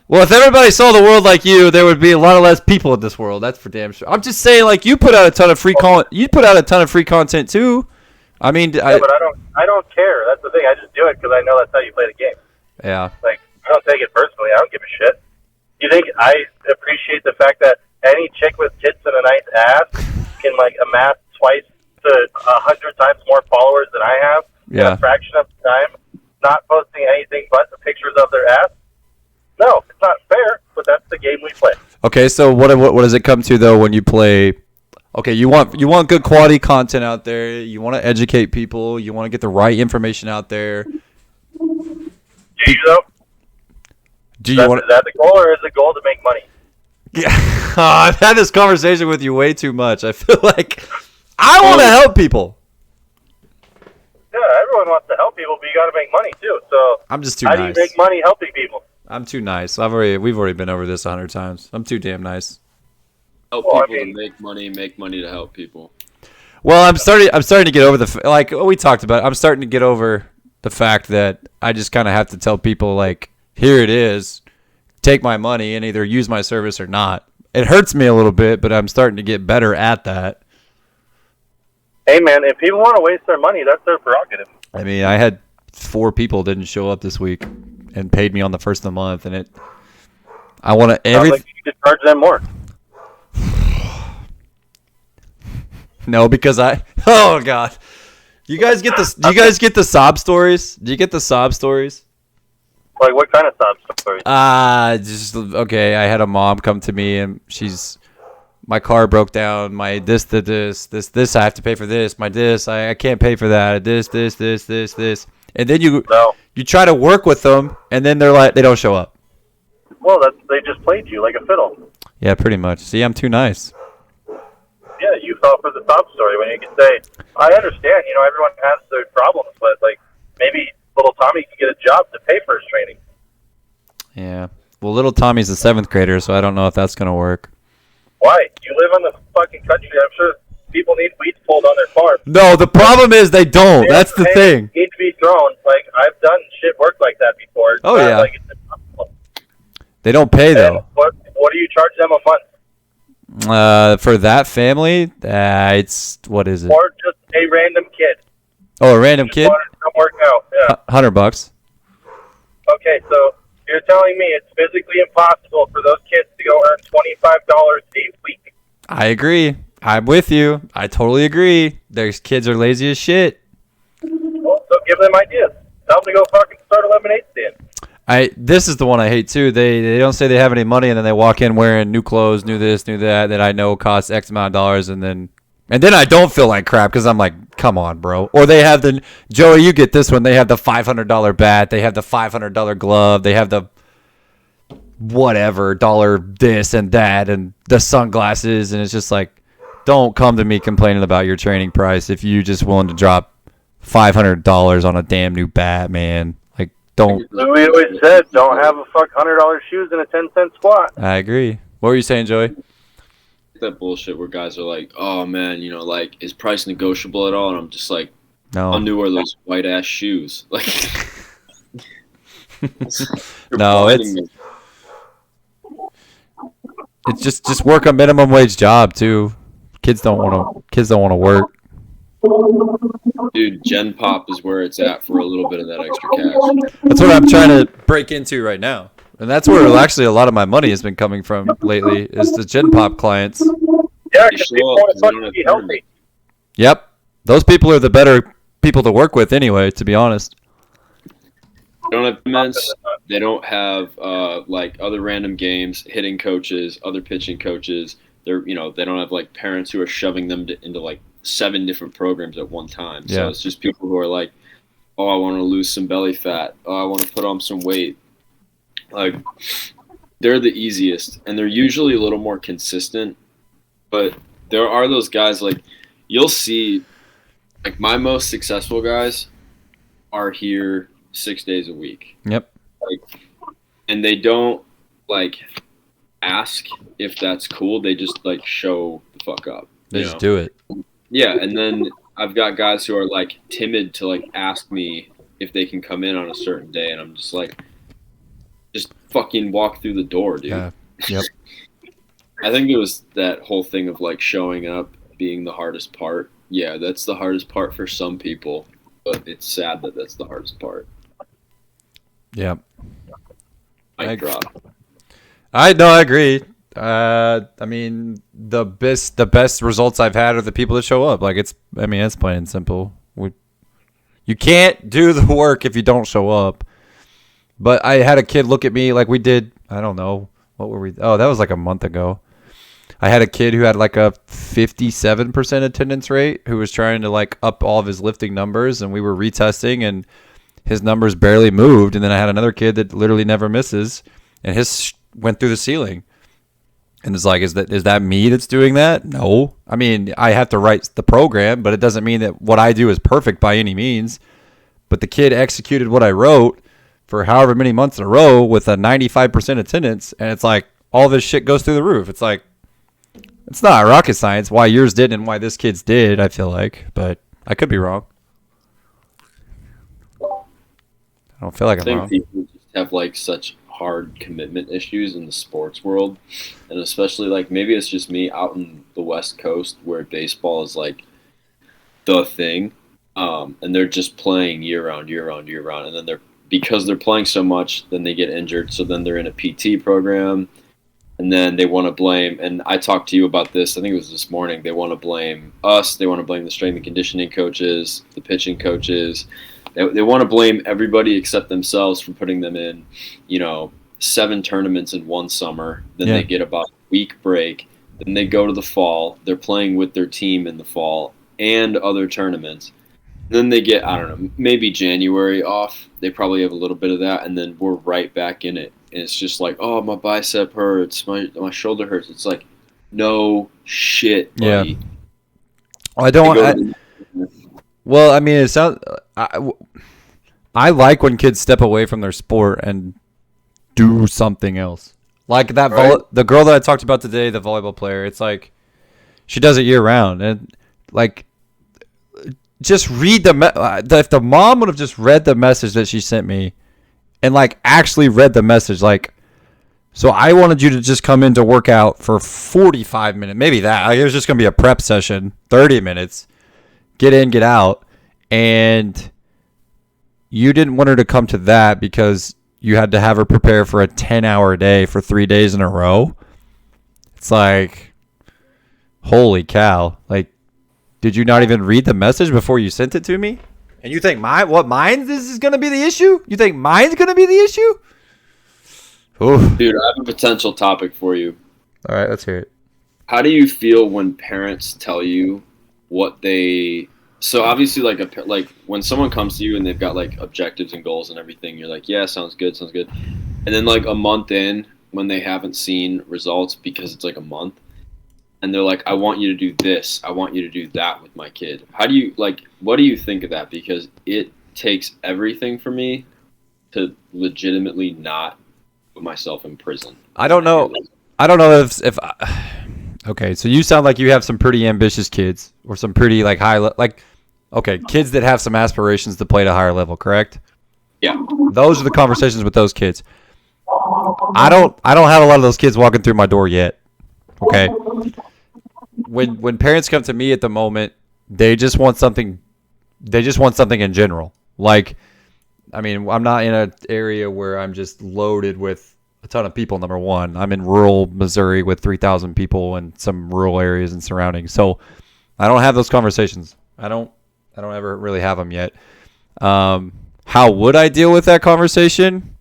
Well, if everybody saw the world like you, there would be a lot of less people in this world. That's for damn sure. I'm just saying, like you put out a ton of free You put out a ton of free content too. I mean, Yeah, but I don't care. That's the thing. I just do it because I know that's how you play the game. yeah. Like, I don't take it personally. I don't give a shit. You think I appreciate the fact that any chick with tits and a nice ass can like amass twice to 100 times more followers than I have in Yeah. a fraction of the time, not posting anything but the pictures of their ass? No, it's not fair, but that's the game we play. Okay, so what does it come to though when you play? Okay, you want good quality content out there. You want to educate people. You want to get the right information out there. Do you though? Do you want? Is that the goal, or is the goal to make money? Yeah, I've had this conversation with you way too much. I feel like I want to help people. Yeah, everyone wants to help people, but you got to make money too. So I'm just too how nice. do you make money helping people? I'm too nice. We've already been over this 100 times. I'm too damn nice. Help Well, I people mean- to make money to help people. Well, I'm starting to get over like what we talked about. I'm starting to get over the fact that I just kind of have to tell people like, here it is, take my money and either use my service or not. It hurts me a little bit, but I'm starting to get better at that. Hey man, if people want to waste their money, that's their prerogative. I mean, I had 4 people didn't show up this week and paid me on the first of the month, and I want to Sounds like you could charge them more. No, because oh god, you guys get this? Do you guys get the sob stories? Do you get the sob stories? Like what kind of sob stories? Just okay. I had a mom come to me and my car broke down. My this I have to pay for this. My this I can't pay for that. This. And then you try to work with them, and then they don't show up. Well, they just played you like a fiddle. Yeah, pretty much. See, I'm too nice. Yeah, you fell for the sob story when you can say, I understand, everyone has their problems, but like maybe little Tommy can get a job to pay for his training. Yeah. Well, little Tommy's a 7th grader, so I don't know if that's gonna work. Why? You live in the fucking country. I'm sure people need weeds pulled on their farm. No, the problem is they don't. That's the thing. Need to be thrown. Like I've done shit work like that before. It's Oh, not yeah. Like it's impossible. They don't pay And though. what do you charge them a month? For that family, it's what is it? Or just a random kid? Oh, a random Just kid. wanted to come work out. Yeah. $100. Okay, so you're telling me it's physically impossible for those kids to go earn $25 a week? I agree. I'm with you. I totally agree. There's kids are lazy as shit. Well, so give them ideas. Tell them to go fucking start a lemonade stand. This is the one I hate too. They don't say they have any money, and then they walk in wearing new clothes, new this, new that I know costs X amount of dollars, and then I don't feel like crap because I'm like, come on, bro. Or they have Joey, you get this one. They have the $500 bat. They have the $500 glove. They have the whatever dollar this and that, and the sunglasses, and it's just like, don't come to me complaining about your training price if you just willing to drop $500 on a damn new bat, man. Like, don't. We always said, don't have a $100 shoes and a 10-cent squat. I agree. What were you saying, Joey? That bullshit where guys are like, oh man, like, is price negotiable at all? And I'm just like, No. how new are those white ass shoes? Like, No, it's just work a minimum wage job too. Kids don't want to work. dude, Gen Pop is where it's at for a little bit of that extra cash. That's what I'm trying to break into right now. And that's where actually a lot of my money has been coming from lately is the Gen Pop clients. Yeah, They because show people up want because to they don't fucking have be tournaments. healthy. Yep. Those people are the better people to work with anyway, to be honest. They don't have tournaments. They don't have like other random games, hitting coaches, other pitching coaches. They don't have like parents who are shoving them into like 7 different programs at one time. So Yeah. it's just people who are like, oh, I want to lose some belly fat. Oh, I want to put on some weight. Like, they're the easiest, and they're usually a little more consistent. But there are those guys, like, you'll see, like, my most successful guys are here 6 days a week. Yep. Like, and they don't, like, ask if that's cool. They just, like, show the fuck up. They you just know? do it. Yeah, and then I've got guys who are, like, timid to, like, ask me if they can come in on a certain day, and I'm just like, just fucking walk through the door, dude. Yeah. Yep. I think it was that whole thing of like showing up being the hardest part. Yeah, that's the hardest part for some people, but it's sad that that's the hardest part. Yep. Mic drop. I agree. I mean, the best results I've had are the people that show up. Like it's plain and simple. You can't do the work if you don't show up. But I had a kid look at me like we did. I don't know. What were we? Oh, that was like a month ago. I had a kid who had like a 57% attendance rate who was trying to like up all of his lifting numbers, and we were retesting and his numbers barely moved. And then I had another kid that literally never misses, and his went through the ceiling. And it's like, is that me that's doing that? No. I mean, I have to write the program, but it doesn't mean that what I do is perfect by any means. But the kid executed what I wrote for however many months in a row with a 95% attendance, and it's like all this shit goes through the roof. It's like, it's not rocket science why yours didn't and why this kid's did, I feel like, but I could be wrong. I don't feel like I'm wrong. I think people just have like such hard commitment issues in the sports world, and especially like maybe it's just me out in the West Coast where baseball is like the thing, and they're just playing year round, and then because they're playing so much, then they get injured, so then they're in a PT program. And then they want to blame, and I talked to you about this, I think it was this morning, they want to blame us, they want to blame the strength and conditioning coaches, the pitching coaches. They want to blame everybody except themselves for putting them in, 7 tournaments in one summer. Then they get about a week break. Then they go to the fall. They're playing with their team in the fall and other tournaments. Then they get, I don't know, maybe January off. They probably have a little bit of that, and then we're right back in it. And it's just like, oh, my bicep hurts, my shoulder hurts. It's like, no shit, buddy. Yeah. Well, I don't. Well, I mean, it sounds. I like when kids step away from their sport and do something else. Like that, right. The girl that I talked about today, the volleyball player. It's like she does it year round, and like. Just read if the mom would have just read the message that she sent me and like actually read the message, like, so I wanted you to just come in to work out for 45 minutes, maybe that. Like, it was just going to be a prep session, 30 minutes, get in, get out. And you didn't want her to come to that because you had to have her prepare for a 10-hour day for 3 days in a row. It's like, holy cow. Like, did you not even read the message before you sent it to me? And you think mine this is going to be the issue? You think mine's going to be the issue? Oof. Dude, I have a potential topic for you. All right, let's hear it. How do you feel when parents tell you what they... So obviously, like when someone comes to you and they've got like objectives and goals and everything, you're like, yeah, sounds good. And then like a month in, when they haven't seen results because it's like a month, and they're like, I want you to do this. I want you to do that with my kid. How do you, like, what do you think of that? Because it takes everything for me to legitimately not put myself in prison. I don't know if okay, so you sound like you have some pretty ambitious kids or some pretty like kids that have some aspirations to play at a higher level, correct? Yeah. Those are the conversations with those kids. I don't have a lot of those kids walking through my door yet. Okay. When parents come to me at the moment, they just want something in general. Like, I mean, I'm not in an area where I'm just loaded with a ton of people, number one. I'm in rural Missouri with 3,000 people and some rural areas and surroundings. So I don't have those conversations. I don't ever really have them yet. How would I deal with that conversation?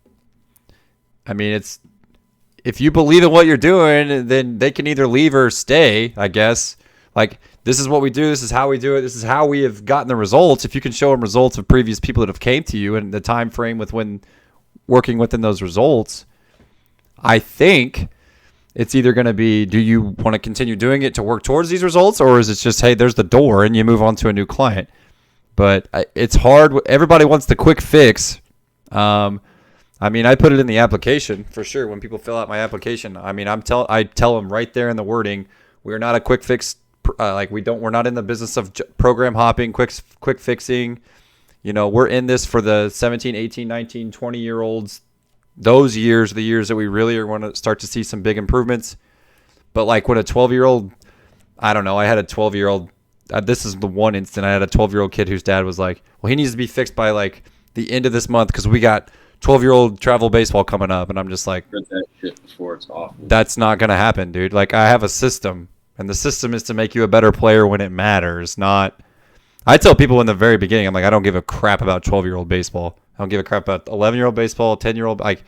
I mean, it's, if you believe in what you're doing, then they can either leave or stay, I guess. Like, this is what we do. This is how we do it. This is how we have gotten the results. If you can show them results of previous people that have came to you and the time frame with when working within those results, I think it's either going to be, do you want to continue doing it to work towards these results, or is it just, hey, there's the door and you move on to a new client? But it's hard. Everybody wants the quick fix. I mean, I put it in the application for sure. When people fill out my application, I mean, I tell them right there in the wording, we're not a quick fix. We're not in the business of program hopping, quick fixing. We're in this for the 17, 18, 19, 20-year-olds those years are the years that we really are going to start to see some big improvements. But like when a 12-year-old, I don't know, I had a 12-year-old, this is the one instant I had a 12-year-old kid whose dad was like, well, he needs to be fixed by like the end of this month because we got 12-year-old travel baseball coming up. And I'm just like, that shit before it's awful. That's not going to happen, dude. Like, I have a system, and the system is to make you a better player when it matters, not... I tell people in the very beginning, I'm like, I don't give a crap about 12-year-old baseball. I don't give a crap about 11-year-old baseball, 10-year-old... Like,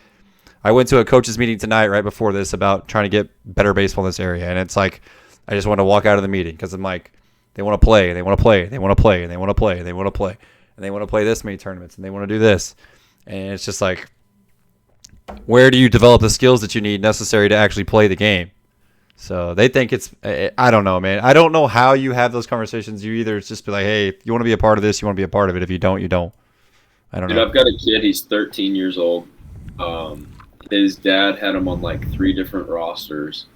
I went to a coach's meeting tonight right before this about trying to get better baseball in this area, and it's like, I just want to walk out of the meeting because I'm like, they want to play, they want to play, they want to play, and they want to play, and they want to play, and they want to play this many tournaments, and they want to do this. And it's just like, where do you develop the skills that you need necessary to actually play the game? So they think it's, I don't know, man. I don't know how you have those conversations. You either just be like, hey, if you want to be a part of this, you want to be a part of it. If you don't, you don't. I don't know. I've got a kid. He's 13 years old. His dad had him on like 3 different rosters.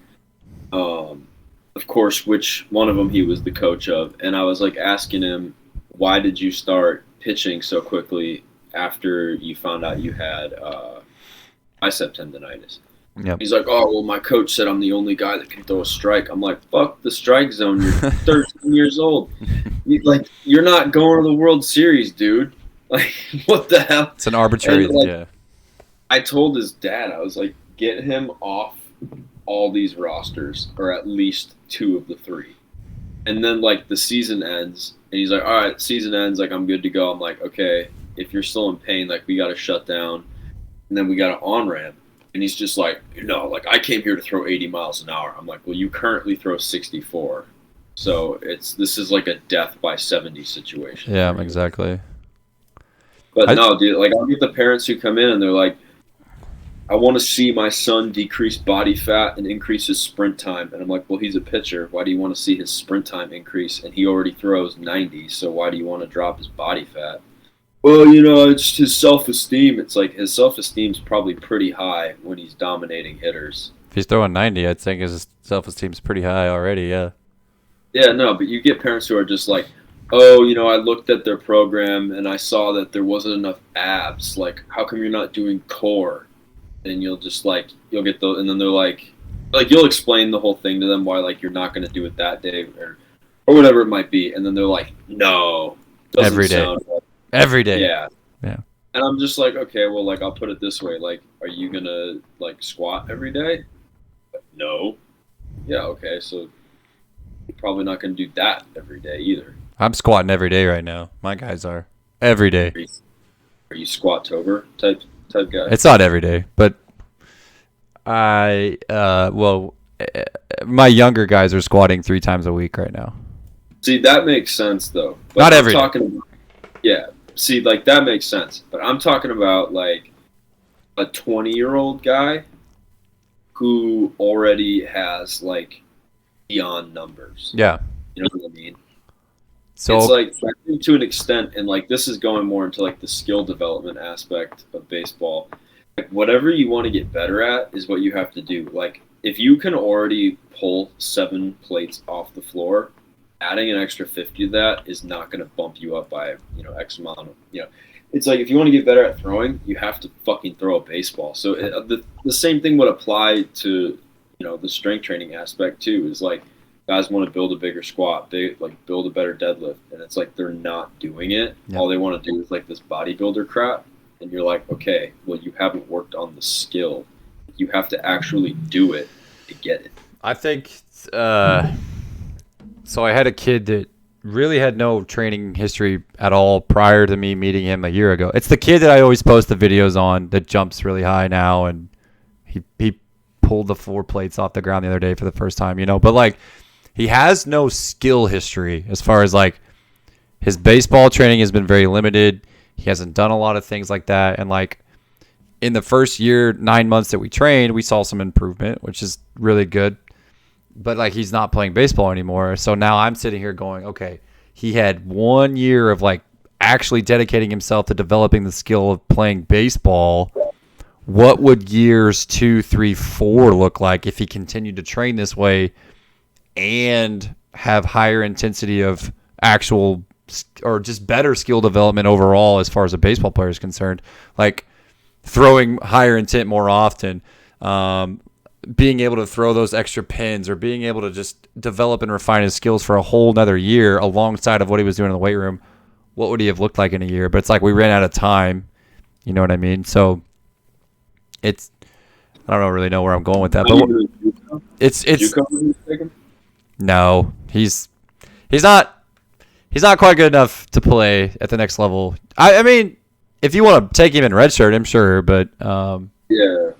Of course, which one of them he was the coach of. And I was like asking him, why did you start pitching so quickly after you found out you had bicep tendonitis? Yep. He's like, oh, well, my coach said I'm the only guy that can throw a strike. I'm like, fuck the strike zone. You're 13 years old. You're not going to the World Series, dude. Like, what the hell? It's an arbitrary, yeah. I told his dad, I was like, get him off all these rosters, or at least 2 of the 3. And then, like, the season ends, and he's like, all right, season ends, like, I'm good to go. I'm like, okay, if you're still in pain, like, we got to shut down, and then we got to on-ramp. And he's just like, like, I came here to throw 80 miles an hour. I'm like, well, you currently throw 64. So this is like a death by 70 situation. Yeah, exactly. But no, dude, like, I'll get the parents who come in and they're like, I want to see my son decrease body fat and increase his sprint time. And I'm like, well, he's a pitcher. Why do you want to see his sprint time increase? And he already throws 90. So why do you want to drop his body fat? Well, it's his self-esteem. It's like his self-esteem's probably pretty high when he's dominating hitters. If he's throwing 90, I think his self-esteem's pretty high already, yeah. Yeah, no, but you get parents who are just like, oh, I looked at their program and I saw that there wasn't enough abs. Like, how come you're not doing core? And you'll just you'll get those, and then they're like you'll explain the whole thing to them why you're not going to do it that day or whatever it might be, and then they're like, no, doesn't every day. Sound right. Every day. Yeah. Yeah. And I'm just like, okay, well, I'll put it this way. Are you going to, squat every day? No. Yeah, okay, so you're probably not going to do that every day either. I'm squatting every day right now. My guys are. Every day. Are you squat-tober type guy? It's not every day, but my younger guys are squatting 3 times a week right now. See, that makes sense, though. But not every day. Yeah. See, that makes sense. But I'm talking about, a 20-year-old guy who already has, beyond numbers. Yeah. You know what I mean? So it's I think to an extent, and, this is going more into, the skill development aspect of baseball. Whatever you want to get better at is what you have to do. If you can already pull 7 plates off the floor, adding an extra 50 to that is not going to bump you up by, X amount of, It's if you want to get better at throwing, you have to fucking throw a baseball. So the same thing would apply to, the strength training aspect too, is guys want to build a bigger squat, they build a better deadlift, and it's they're not doing it. Yeah. All they want to do is this bodybuilder crap. And you're like, okay, well, you haven't worked on the skill. You have to actually do it to get it. I think, so I had a kid that really had no training history at all prior to me meeting him a year ago. It's the kid that I always post the videos on that jumps really high now, and he pulled the 4 plates off the ground the other day for the first time, But, he has no skill history as far as, his baseball training has been very limited. He hasn't done a lot of things like that. And, in the first year, 9 months that we trained, we saw some improvement, which is really good. But, he's not playing baseball anymore. So now I'm sitting here going, okay, he had 1 year of, actually dedicating himself to developing the skill of playing baseball. What would years 2, 3, 4 look like if he continued to train this way and have higher intensity of actual or just better skill development overall as far as a baseball player is concerned? throwing higher intent more often, being able to throw those extra pins, or being able to just develop and refine his skills for a whole nother year alongside of what he was doing in the weight room, what would he have looked like in a year? But it's like we ran out of time. You know what I mean? So it's, I don't really know where I'm going with that, but it's no, he's not quite good enough to play at the next level. I mean, if you want to take him in redshirt, I'm sure, but yeah.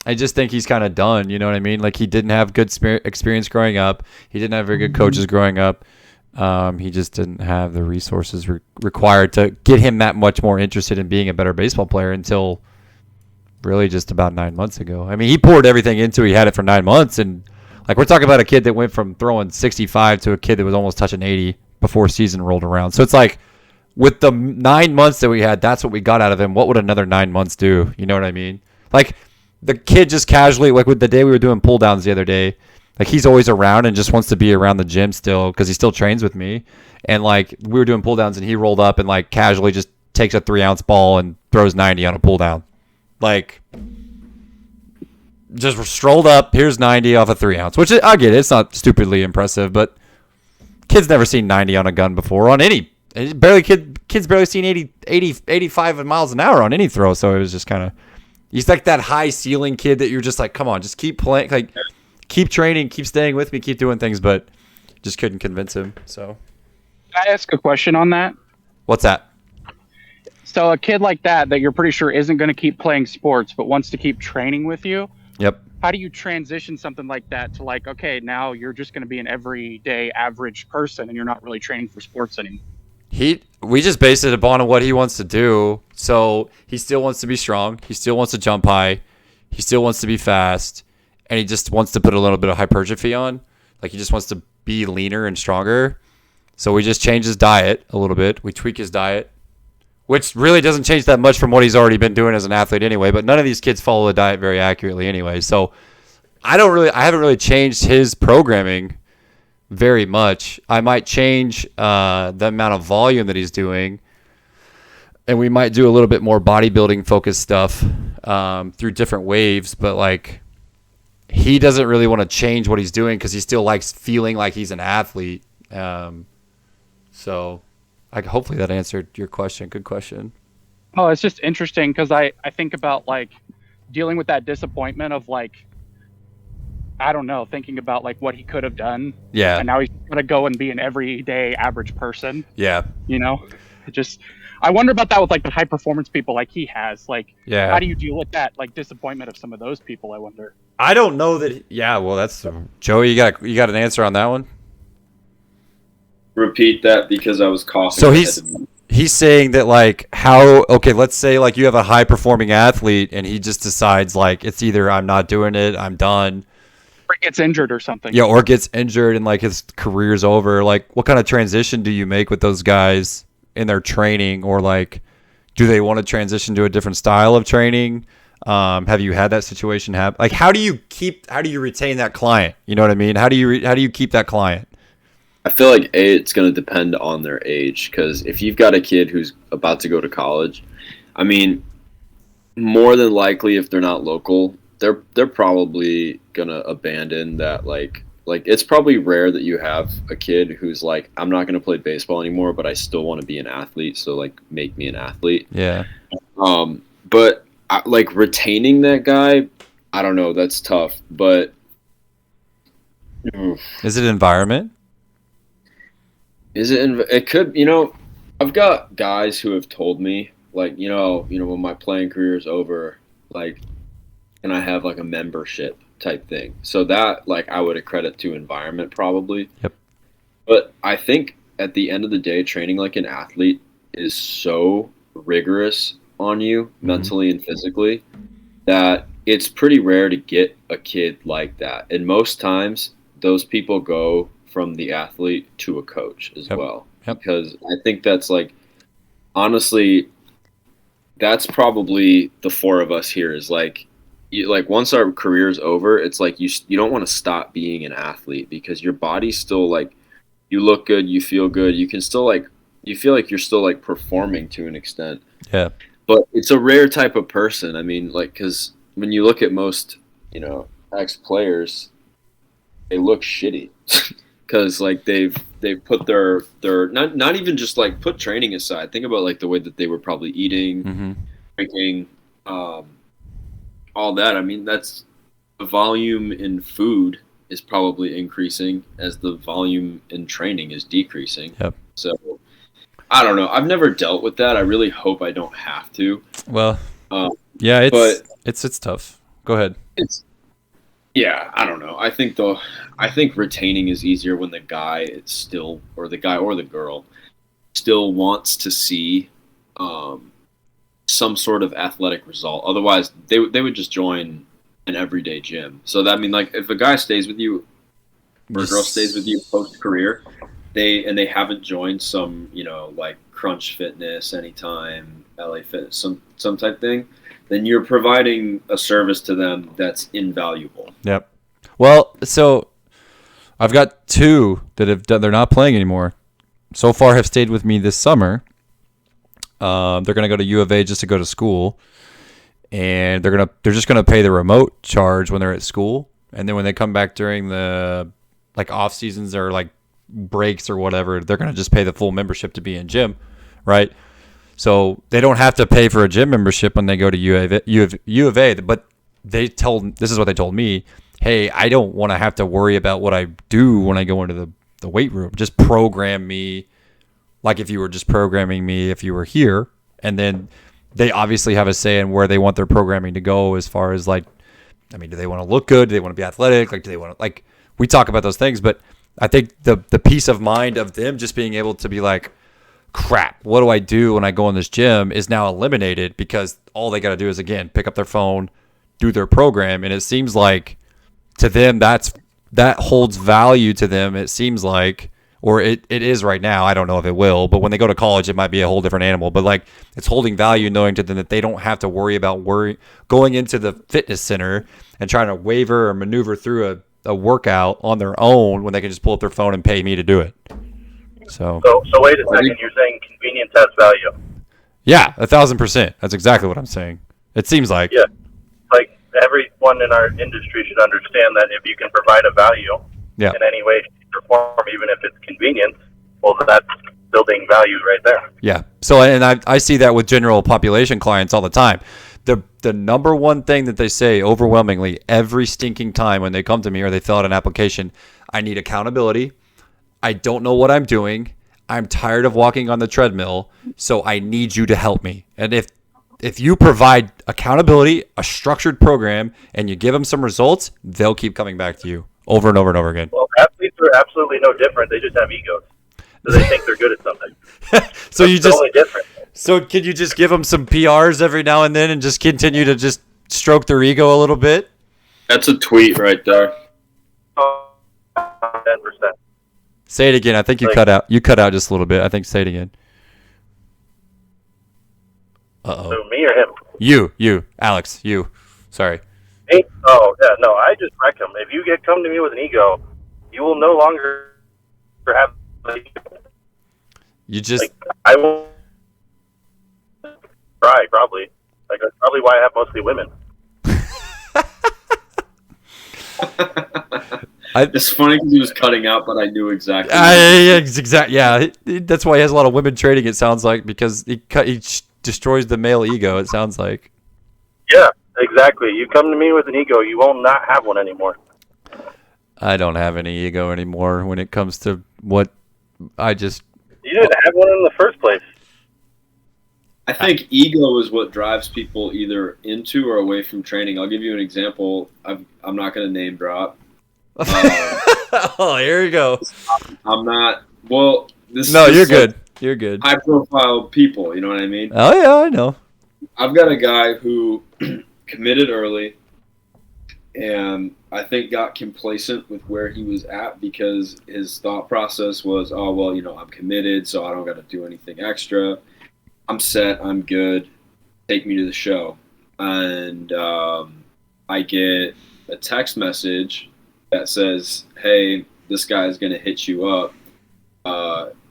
I just think he's kind of done. You know what I mean? Like, he didn't have good experience growing up. He didn't have very good coaches growing up. He just didn't have the resources required to get him that much more interested in being a better baseball player until really just about 9 months ago. I mean, he poured everything into it. He had it for 9 months. And, like, we're talking about a kid that went from throwing 65 to a kid that was almost touching 80 before season rolled around. So it's like, with the 9 months that we had, that's what we got out of him. What would another 9 months do? You know what I mean? Like, the kid just casually, like with the day we were doing pull downs the other day, like, he's always around and just wants to be around the gym still because he still trains with me. And, like, we were doing pull downs and he rolled up and, like, casually just takes a 3-ounce ball and throws 90 on a pull down. Like, just strolled up, here's 90 off a 3-ounce, which I get it. It's not stupidly impressive, but kid's never seen 90 on a gun before on any. Kids barely seen 85 miles an hour on any throw. So it was just kind of, he's like that high ceiling kid that you're just like, come on, just keep playing, like, keep training, keep staying with me, keep doing things, but just couldn't convince him. So, can I ask a question on that? What's that? So a kid like that you're pretty sure isn't going to keep playing sports, but wants to keep training with you. Yep. How do you transition something like that to, like, okay, now you're just going to be an everyday average person and you're not really training for sports anymore? We just based it upon what he wants to do. So he still wants to be strong. He still wants to jump high. He still wants to be fast. And he just wants to put a little bit of hypertrophy on. Like, he just wants to be leaner and stronger. So we just change his diet a little bit. We tweak his diet, which really doesn't change that much from what he's already been doing as an athlete anyway. But none of these kids follow the diet very accurately anyway. So I haven't really changed his programming very much. I might change the amount of volume that he's doing, and we might do a little bit more bodybuilding focused stuff through different waves. But, like, he doesn't really want to change what he's doing because he still likes feeling like he's an athlete. So, like, hopefully that answered your question. Good question. Oh, it's just interesting because I think about, like, dealing with that disappointment of, like, I don't know, thinking about, like, what he could have done. Yeah. And now he's going to go and be an everyday average person. Yeah. You know? I wonder about that with, like, the high performance people like he has. Like, yeah. How do you deal with that, like, disappointment of some of those people, I wonder? I don't know that. Yeah, well, that's Joey. You got an answer on that one? Repeat that because I was coughing. So he's saying that, like, let's say, like, you have a high performing athlete and he just decides, like, it's either I'm not doing it, I'm done. Or gets injured or something. Yeah, or gets injured and, like, his career's over. Like, what kind of transition do you make with those guys in their training? Or, like, do they want to transition to a different style of training? Have you had that situation happen? Like, how do you retain that client? You know what I mean? How do you keep that client? I feel like it's going to depend on their age, because if you've got a kid who's about to go to college, I mean, more than likely, if they're not local, they're probably going to abandon that. Like it's probably rare that you have a kid who's like, I'm not going to play baseball anymore, but I still want to be an athlete, so, like, make me an athlete. Yeah. But like, retaining that guy, I don't know, that's tough. But is it environment? It could, I've got guys who have told me, like, when my playing career is over, like, can I have, like, a membership type thing? So that, like, I would accredit to environment probably. Yep. But I think at the end of the day, training like an athlete is so rigorous on you mentally and physically that it's pretty rare to get a kid like that. And most times those people go from the athlete to a coach as well. Yep. Because I think that's, like, honestly, that's probably the four of us here is, like, once our career's over, it's like you don't want to stop being an athlete because your body's still, like, you look good, you feel good, you can still, like, you feel like you're still, like, performing to an extent. Yeah. but it's a rare type of person. I mean, like, because when you look at most, ex-players, they look shitty because like they've put their not even just like put training aside. Think about like the way that they were probably eating, drinking, all that. I mean, that's the volume in food is probably increasing as the volume in training is decreasing. Yep. So I don't know. I've never dealt with that. I really hope I don't have to. Well, yeah, it's tough. Go ahead. I don't know. I think retaining is easier when the guy or the girl still wants to see some sort of athletic result. Otherwise, they would just join an everyday gym. So that like if a guy stays with you or a girl stays with you post career, they haven't joined some like Crunch Fitness, Anytime, LA Fitness, some type thing, then you're providing a service to them that's invaluable. Yep. Well, so I've got two that have done. They're not playing anymore. So far, have stayed with me this summer. They're gonna go to U of A just to go to school, and they're just gonna pay the remote charge when they're at school, and then when they come back during the like off seasons or like breaks or whatever, they're gonna just pay the full membership to be in gym, right? So they don't have to pay for a gym membership when they go to U of A. But this is what they told me. Hey, I don't want to have to worry about what I do when I go into the weight room. Just program me like if you were just programming me if you were here. And then they obviously have a say in where they want their programming to go as far as like, I mean, do they want to look good? Do they want to be athletic? Like, do they want to, like, we talk about those things, but I think the peace of mind of them just being able to be like, crap, what do I do when I go in this gym is now eliminated because all they got to do is, again, pick up their phone, do their program. And it seems like to them, that holds value to them. It seems like, or it is right now. I don't know if it will, but when they go to college, it might be a whole different animal. But like it's holding value knowing to them that they don't have to worry about going into the fitness center and trying to waver or maneuver through a workout on their own when they can just pull up their phone and pay me to do it. So wait a second. You're saying convenience has value? Yeah, 1,000%. That's exactly what I'm saying. It seems like. Yeah, like everyone in our industry should understand that if you can provide a value in any way, shape, or form, even if it's convenience, well, that's building value right there. Yeah. So, and I see that with general population clients all the time. The number one thing that they say overwhelmingly every stinking time when they come to me or they fill out an application, I need accountability. I don't know what I'm doing. I'm tired of walking on the treadmill, so I need you to help me. And if you provide accountability, a structured program, and you give them some results, they'll keep coming back to you over and over and over again. Well, athletes are absolutely no different. They just have egos. So they think they're good at something. So That's totally different. So can you just give them some PRs every now and then and just continue to just stroke their ego a little bit? That's a tweet right there. 10%. Say it again. I think you cut out. You cut out just a little bit. I think say it again. Uh-oh. So me or him? You, Alex, you. Sorry. Me? Oh, yeah, no, I just wreck him. If you come to me with an ego, you will no longer have an ego. You just... Like, I will try, probably. Like, that's probably why I have mostly women. It's funny because he was cutting out, but I knew exactly. Yeah, that's why he has a lot of women trading, it sounds like, because he destroys the male ego, it sounds like. Yeah, exactly. You come to me with an ego, you will not have one anymore. I don't have any ego anymore when it comes to what I just... You didn't have one in the first place. I think ego is what drives people either into or away from training. I'll give you an example. I'm not going to name drop. Oh, here we go. I'm not. Well, you're good. You're good. High profile people, you know what I mean? Oh yeah, I know. I've got a guy who committed early, and I think got complacent with where he was at because his thought process was, oh well, I'm committed, so I don't got to do anything extra. I'm set. I'm good. Take me to the show, and I get a text message that says, "Hey, this guy is going to hit you up.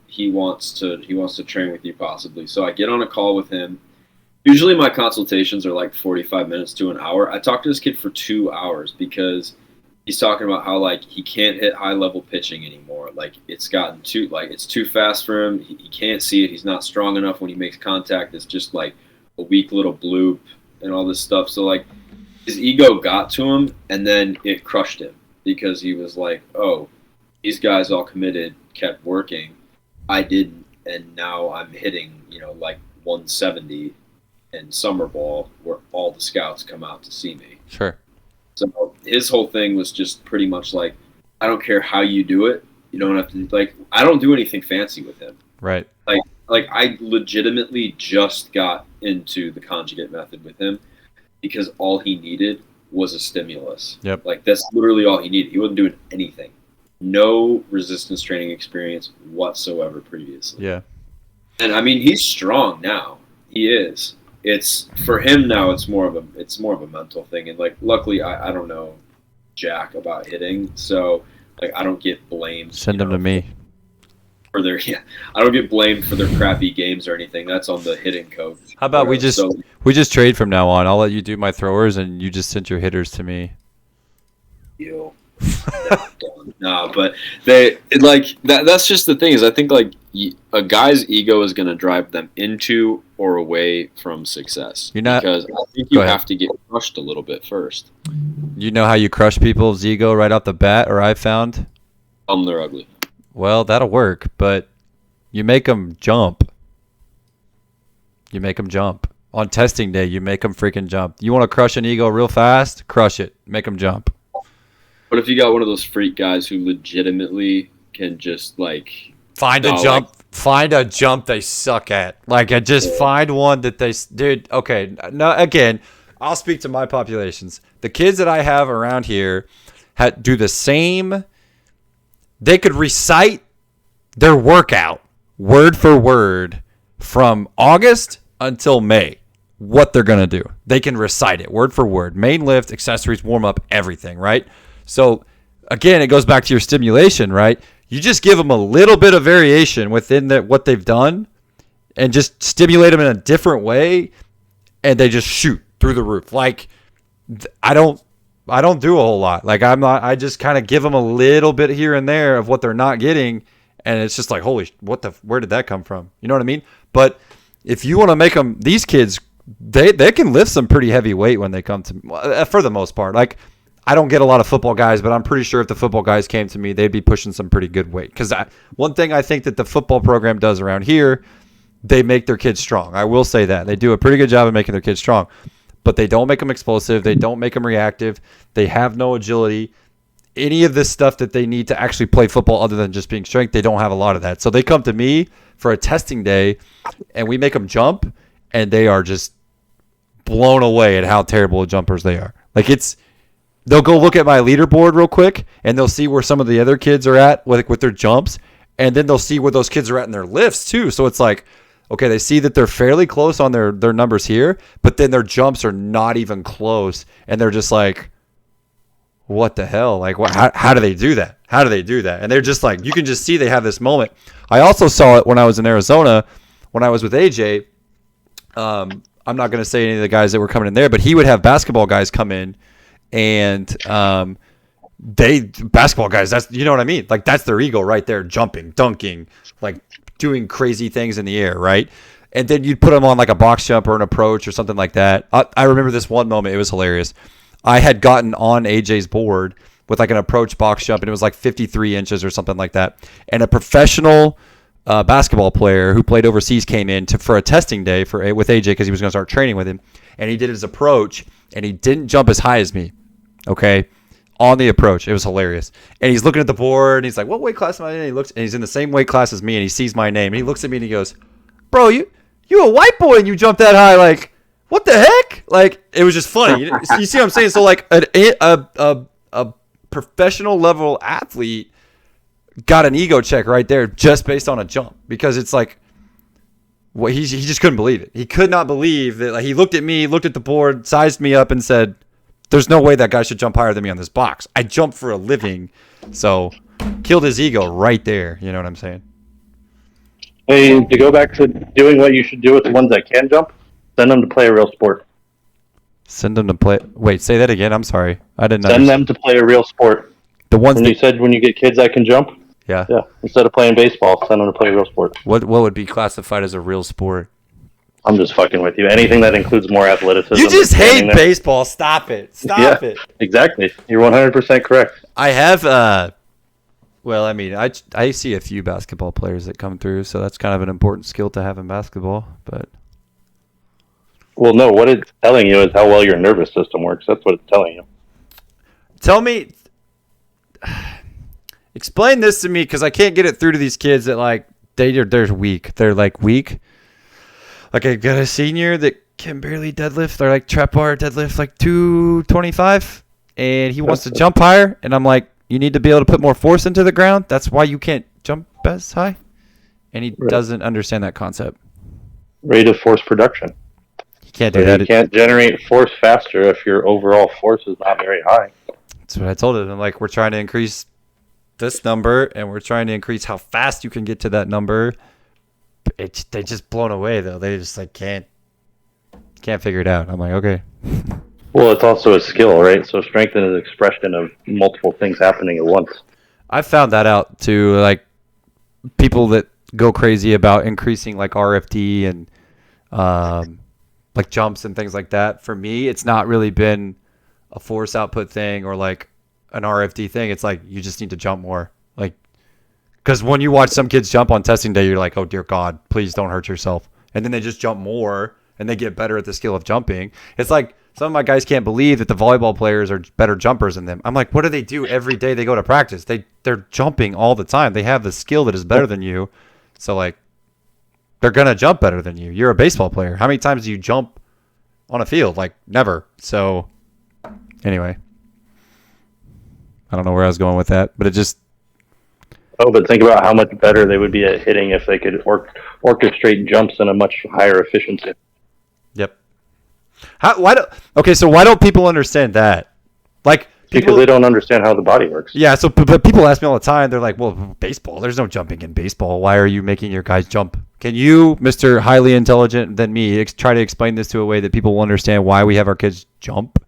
He wants to train with you possibly." So I get on a call with him, Usually my consultations are like 45 minutes to an hour. I talked to this kid for 2 hours because he's talking about how like he can't hit high level pitching anymore. Like it's gotten too it's too fast for him. He can't see it. He's not strong enough when he makes contact. It's just like a weak little bloop and all this stuff. So like his ego got to him, and then it crushed him because he was like, oh, these guys all committed, kept working. I didn't, and now I'm hitting, like 170 in summer ball where all the scouts come out to see me. Sure. So his whole thing was just pretty much like, I don't care how you do it. You don't have to, like, I don't do anything fancy with him. Right. Like I legitimately just got into the conjugate method with him because all he needed was a stimulus. Yep. Like that's literally all he needed. He wasn't doing anything. No resistance training experience whatsoever previously. Yeah. And I mean, he's strong now. He is. It's for him now. It's more of a mental thing. And like, luckily, I don't know jack about hitting, so like I don't get blamed. Send them to me. For their I don't get blamed for their crappy games or anything. That's on the hitting coach. How about we just trade from now on? I'll let you do my throwers, and you just send your hitters to me. Deal. No, but that's just the thing is I think like a guy's ego is going to drive them into or away from success. Because I think you have to get crushed a little bit first. You know how you crush people's ego right off the bat, or I found? They're ugly. Well, that'll work, but you make them jump. You make them jump. On testing day, you make them freaking jump. You want to crush an ego real fast? Crush it. Make them jump. What if you got one of those freak guys who legitimately can just like find a jump they suck at? Like I just find one that dude. Okay, no. Again, I'll speak to my populations. The kids that I have around here do the same. They could recite their workout word for word from August until May. What they're gonna do, they can recite it word for word. Main lift, accessories, warm up, everything. Right. So, again, it goes back to your stimulation, right? You just give them a little bit of variation within what they've done and just stimulate them in a different way, and they just shoot through the roof. Like, I don't do a whole lot. Like, I just kind of give them a little bit here and there of what they're not getting, and it's just like, where did that come from? You know what I mean? But if you want to make them, these kids, they can lift some pretty heavy weight when they come to, for the most part. Like, I don't get a lot of football guys, but I'm pretty sure if the football guys came to me, they'd be pushing some pretty good weight. Because one thing I think that the football program does around here, they make their kids strong. I will say that. They do a pretty good job of making their kids strong. But they don't make them explosive. They don't make them reactive. They have no agility. Any of this stuff that they need to actually play football other than just being strength, they don't have a lot of that. So they come to me for a testing day, and we make them jump, and they are just blown away at how terrible of jumpers they are. Like they'll go look at my leaderboard real quick, and they'll see where some of the other kids are at with their jumps, and then they'll see where those kids are at in their lifts too. So it's like, okay, they see that they're fairly close on their numbers here, but then their jumps are not even close, and they're just like, what the hell? Like, how do they do that? How do they do that? And they're just like, you can just see they have this moment. I also saw it when I was in Arizona, when I was with AJ. I'm not going to say any of the guys that were coming in there, but he would have basketball guys come in, and basketball guys, that's, you know what I mean? Like, that's their ego right there, jumping, dunking, like doing crazy things in the air, right? And then you'd put them on like a box jump or an approach or something like that. I remember this one moment. It was hilarious. I had gotten on AJ's board with like an approach box jump, and it was like 53 inches or something like that. And a professional basketball player who played overseas came in for a testing day with AJ because he was going to start training with him. And he did his approach, and he didn't jump as high as me, okay, on the approach. It was hilarious. And he's looking at the board, and he's like, what weight class am I in? And he looks, and he's in the same weight class as me, and he sees my name. And he looks at me, and he goes, bro, you a white boy, and you jump that high. Like, what the heck? Like, it was just funny. You see what I'm saying? So, like, a professional level athlete got an ego check right there just based on a jump, because it's like, he just couldn't believe it. He could not believe that. Like, he looked at me, looked at the board, sized me up, and said, there's no way that guy should jump higher than me on this box. I jump for a living. So, killed his ego right there. You know what I'm saying? Hey, to go back to doing what you should do with the ones that can jump, Send them to play a real sport. Send them to play. Wait, say that again. I'm sorry. I didn't know. Send them to play a real sport. The ones When that, you said when you get kids that can jump, yeah. yeah. Instead of playing baseball, send them to play a real sport. What would be classified as a real sport? I'm just fucking with you. Anything that includes more athleticism. You just than hate standing there. baseball. Stop it. Stop it. Exactly. You're 100% correct. I have well, I mean, I see a few basketball players that come through, so that's kind of an important skill to have in basketball, but Well, no, what it's telling you is how well your nervous system works. That's what it's telling you. tell me, explain this to me, because I can't get it through to these kids that, like, they're weak. They're, like, weak. Like, I got a senior that can barely deadlift. They're, like, trap bar deadlift, like, 225, and he wants to jump higher, and I'm like, you need to be able to put more force into the ground. That's why you can't jump as high. And he doesn't understand that concept. Rate of force production. He can't do So that. you can't generate force faster if your overall force is not very high. That's what I told him. I'm like, we're trying to increase this number, and we're trying to increase how fast you can get to that number. They just blown away though. They just like can't figure it out. I'm like, okay. Well, it's also a skill, right? So strength is an expression of multiple things happening at once. I found that out too. Like people that go crazy about increasing like RFD and like jumps and things like that. For me, it's not really been a force output thing or like an RFD thing. It's like you just need to jump more. Like, because when you watch some kids jump on testing day, you're like, oh dear God, please don't hurt yourself. And then they just jump more and they get better at the skill of jumping. It's like some of my guys can't believe that the volleyball players are better jumpers than them. I'm like, what do they do every day they go to practice? They're jumping all the time. They have the skill that is better than you. So like, they're gonna jump better than you. You're a baseball player. How many times do you jump on a field? Like never. So anyway, I don't know where I was going with that, but it just. Oh, but think about how much better they would be at hitting if they could orchestrate jumps in a much higher efficiency. Yep. So why don't people understand that? Like Because they don't understand how the body works. Yeah, so but people ask me all the time. They're like, "Well, baseball. There's no jumping in baseball. Why are you making your guys jump?" Can you, Mr. Highly Intelligent than me, try to explain this to a way that people will understand why we have our kids jump?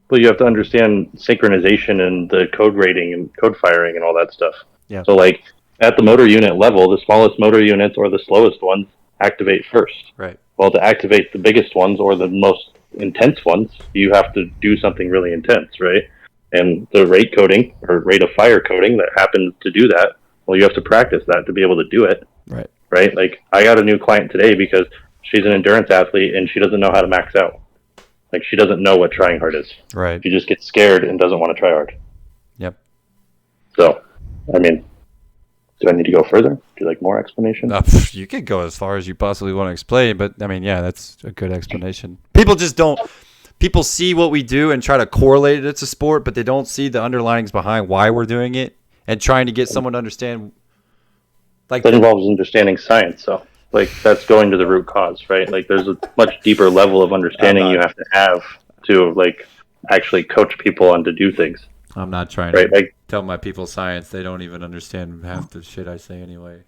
Well, you have to understand synchronization and the code rating and code firing and all that stuff. Yeah. So, like at the motor unit level, the smallest motor units or the slowest ones activate first. Right. Well, to activate the biggest ones or the most intense ones, you have to do something really intense, right? And the rate coding or rate of fire coding that happens to do that, well, you have to practice that to be able to do it, Right. right? Like I got a new client today because she's an endurance athlete and she doesn't know how to max out. Like she doesn't know what trying hard is. Right. She just gets scared and doesn't want to try hard. Yep. So, I mean, do I need to go further? Do you like more explanation? You could go as far as you possibly want to explain, but I mean, yeah, that's a good explanation. People just don't. People see what we do and try to correlate it to sport, but they don't see the underlyings behind why we're doing it and trying to get someone to understand. Like That involves understanding science, so like that's going to the root cause, right? Like there's a much deeper level of understanding you have to like actually coach people on to do things. I'm not trying Right, to like tell my people science. They don't even understand half the shit I say anyway.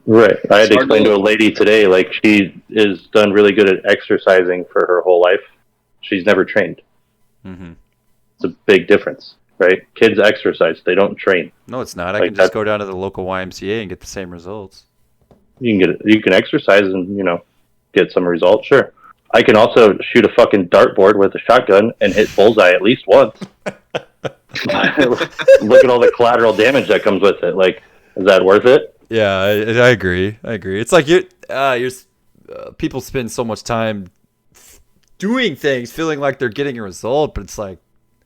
right. I had to It's hard explain to a lady today, like she is done really good at exercising for her whole life. She's never trained. Mm-hmm. It's a big difference, right? Kids exercise, they don't train. No, it's not. I Like can just that- go down to the local YMCA and get the same results. You can exercise and get some results. Sure, I can also shoot a fucking dartboard with a shotgun and hit bullseye at least once. Look at all the collateral damage that comes with it. Like, is that worth it? Yeah, I agree. I agree. It's like people spend so much time doing things, feeling like they're getting a result, but it's like,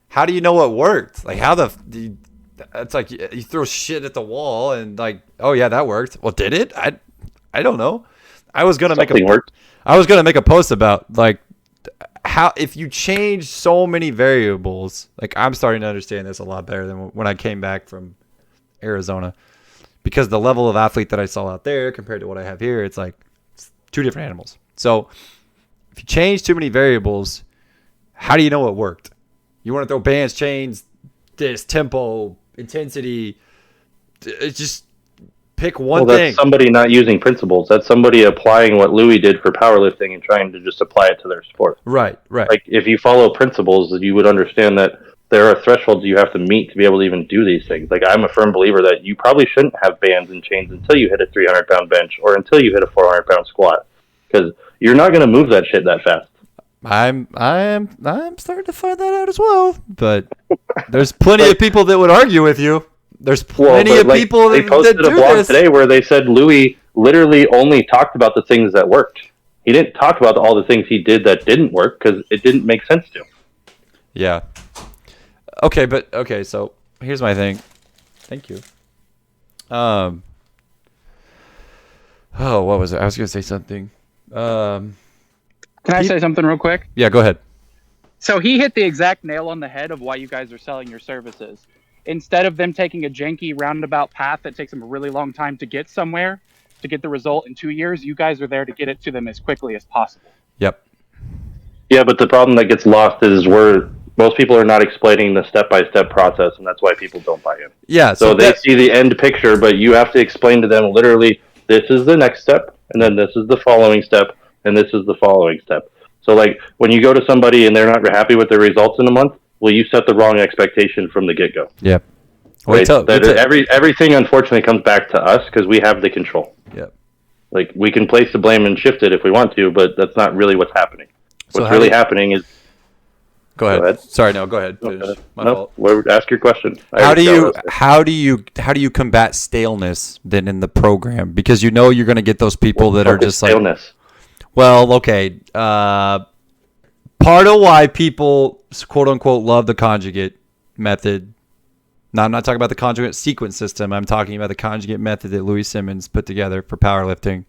how do you know what worked? Like, it's like you throw shit at the wall and like, oh yeah, that worked. Well, did it? I don't know. I was gonna Something worked. make a post about like how if you change so many variables. Like, I'm starting to understand this a lot better than when I came back from Arizona, because the level of athlete that I saw out there compared to what I have here, it's like two different animals. So if you change too many variables, how do you know what worked? You want to throw bands, chains, this tempo, intensity. It's just Pick one Well, thing. that's somebody not using principles. That's somebody applying what Louis did for powerlifting and trying to just apply it to their sport. Right. Like, if you follow principles, you would understand that there are thresholds you have to meet to be able to even do these things. Like, I'm a firm believer that you probably shouldn't have bands and chains until you hit a 300-pound bench or until you hit a 400-pound squat, because you're not going to move that shit that fast. I'm starting to find that out as well. But there's plenty of people that would argue with you. There's plenty of people they that posted do a blog this. today where they said Louis literally only talked about the things that worked. He didn't talk about all the things he did that didn't work because it didn't make sense to him. Yeah. Okay, so here's my thing. Thank you. Oh, what was it? I was gonna say something. Can I say something real quick? Yeah, go ahead. So he hit the exact nail on the head of why you guys are selling your services. Instead of them taking a janky roundabout path that takes them a really long time to get somewhere, to get the result in 2 years, you guys are there to get it to them as quickly as possible. Yep. Yeah, but the problem that gets lost is most people are not explaining the step-by-step process, and that's why people don't buy in. Yeah. So they see the end picture, but you have to explain to them literally, this is the next step, and then this is the following step, and this is the following step. So, like, when you go to somebody and they're not happy with their results in a month, well, you set the wrong expectation from the get-go. Yep. Right? Everything, unfortunately, comes back to us because we have the control. Yep. Like, we can place the blame and shift it if we want to, but that's not really what's happening. So What's really happening is... Go ahead. Go ahead. Sorry, no, go ahead. Finish. My fault. Ask your question. How do you combat staleness then in the program? Because you know you're going to get those people that are just like, staleness. well, okay. Part of why people quote unquote love the conjugate method. Now, I'm not talking about the conjugate sequence system. I'm talking about the conjugate method that Louis Simmons put together for powerlifting.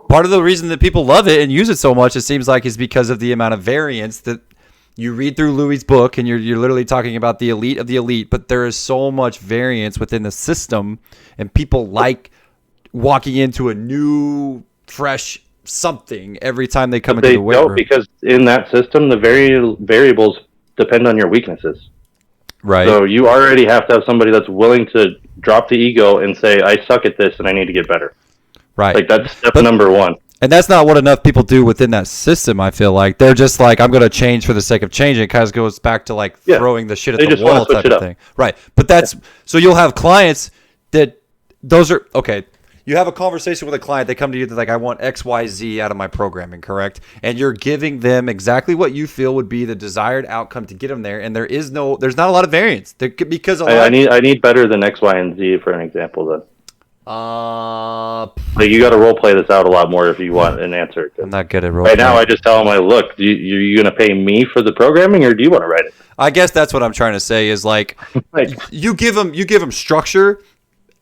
Part of the reason that people love it and use it so much, it seems like, is because of the amount of variance that you read through Louis' book, and you're literally talking about the elite of the elite, but there is so much variance within the system, and people like walking into a new, fresh something every time they come into the weight room. Because in that system, the variables depend on your weaknesses. Right. So you already have to have somebody that's willing to drop the ego and say, I suck at this and I need to get better. Right. Like, that's step number one. And that's not what enough people do within that system, I feel like. They're just like, I'm going to change for the sake of changing. It kind of goes back to like throwing the shit at the wall type of thing. Right. But that's, so you'll have clients that those are, okay, you have a conversation with a client, they come to you, they're like, I want X, Y, Z out of my programming, correct? And you're giving them exactly what you feel would be the desired outcome to get them there. And there's not a lot of variance. Because I need better than X, Y, and Z for an example then. Like, you got to role play this out a lot more if you want an answer. I'm not good at role right now. I just tell them, like, look, you going to pay me for the programming, or do you want to write it? I guess that's what I'm trying to say is like, you give them structure,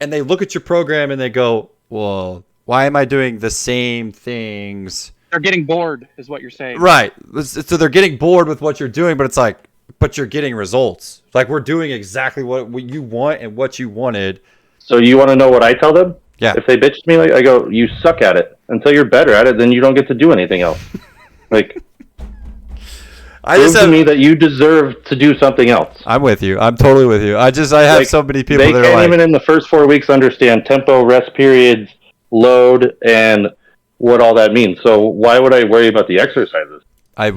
and they look at your program and they go, well, why am I doing the same things? They're getting bored, is what you're saying. Right. So they're getting bored with what you're doing, but it's like, but you're getting results. Like, we're doing exactly what you want and what you wanted. So you want to know what I tell them? Yeah. If they bitch to me, like, I go, you suck at it. Until you're better at it, then you don't get to do anything else. Like, prove to me that you deserve to do something else. I'm with you. I'm totally with you. I have like, so many people that are like... They can't even in the first 4 weeks understand tempo, rest periods, load, and what all that means. So why would I worry about the exercises? I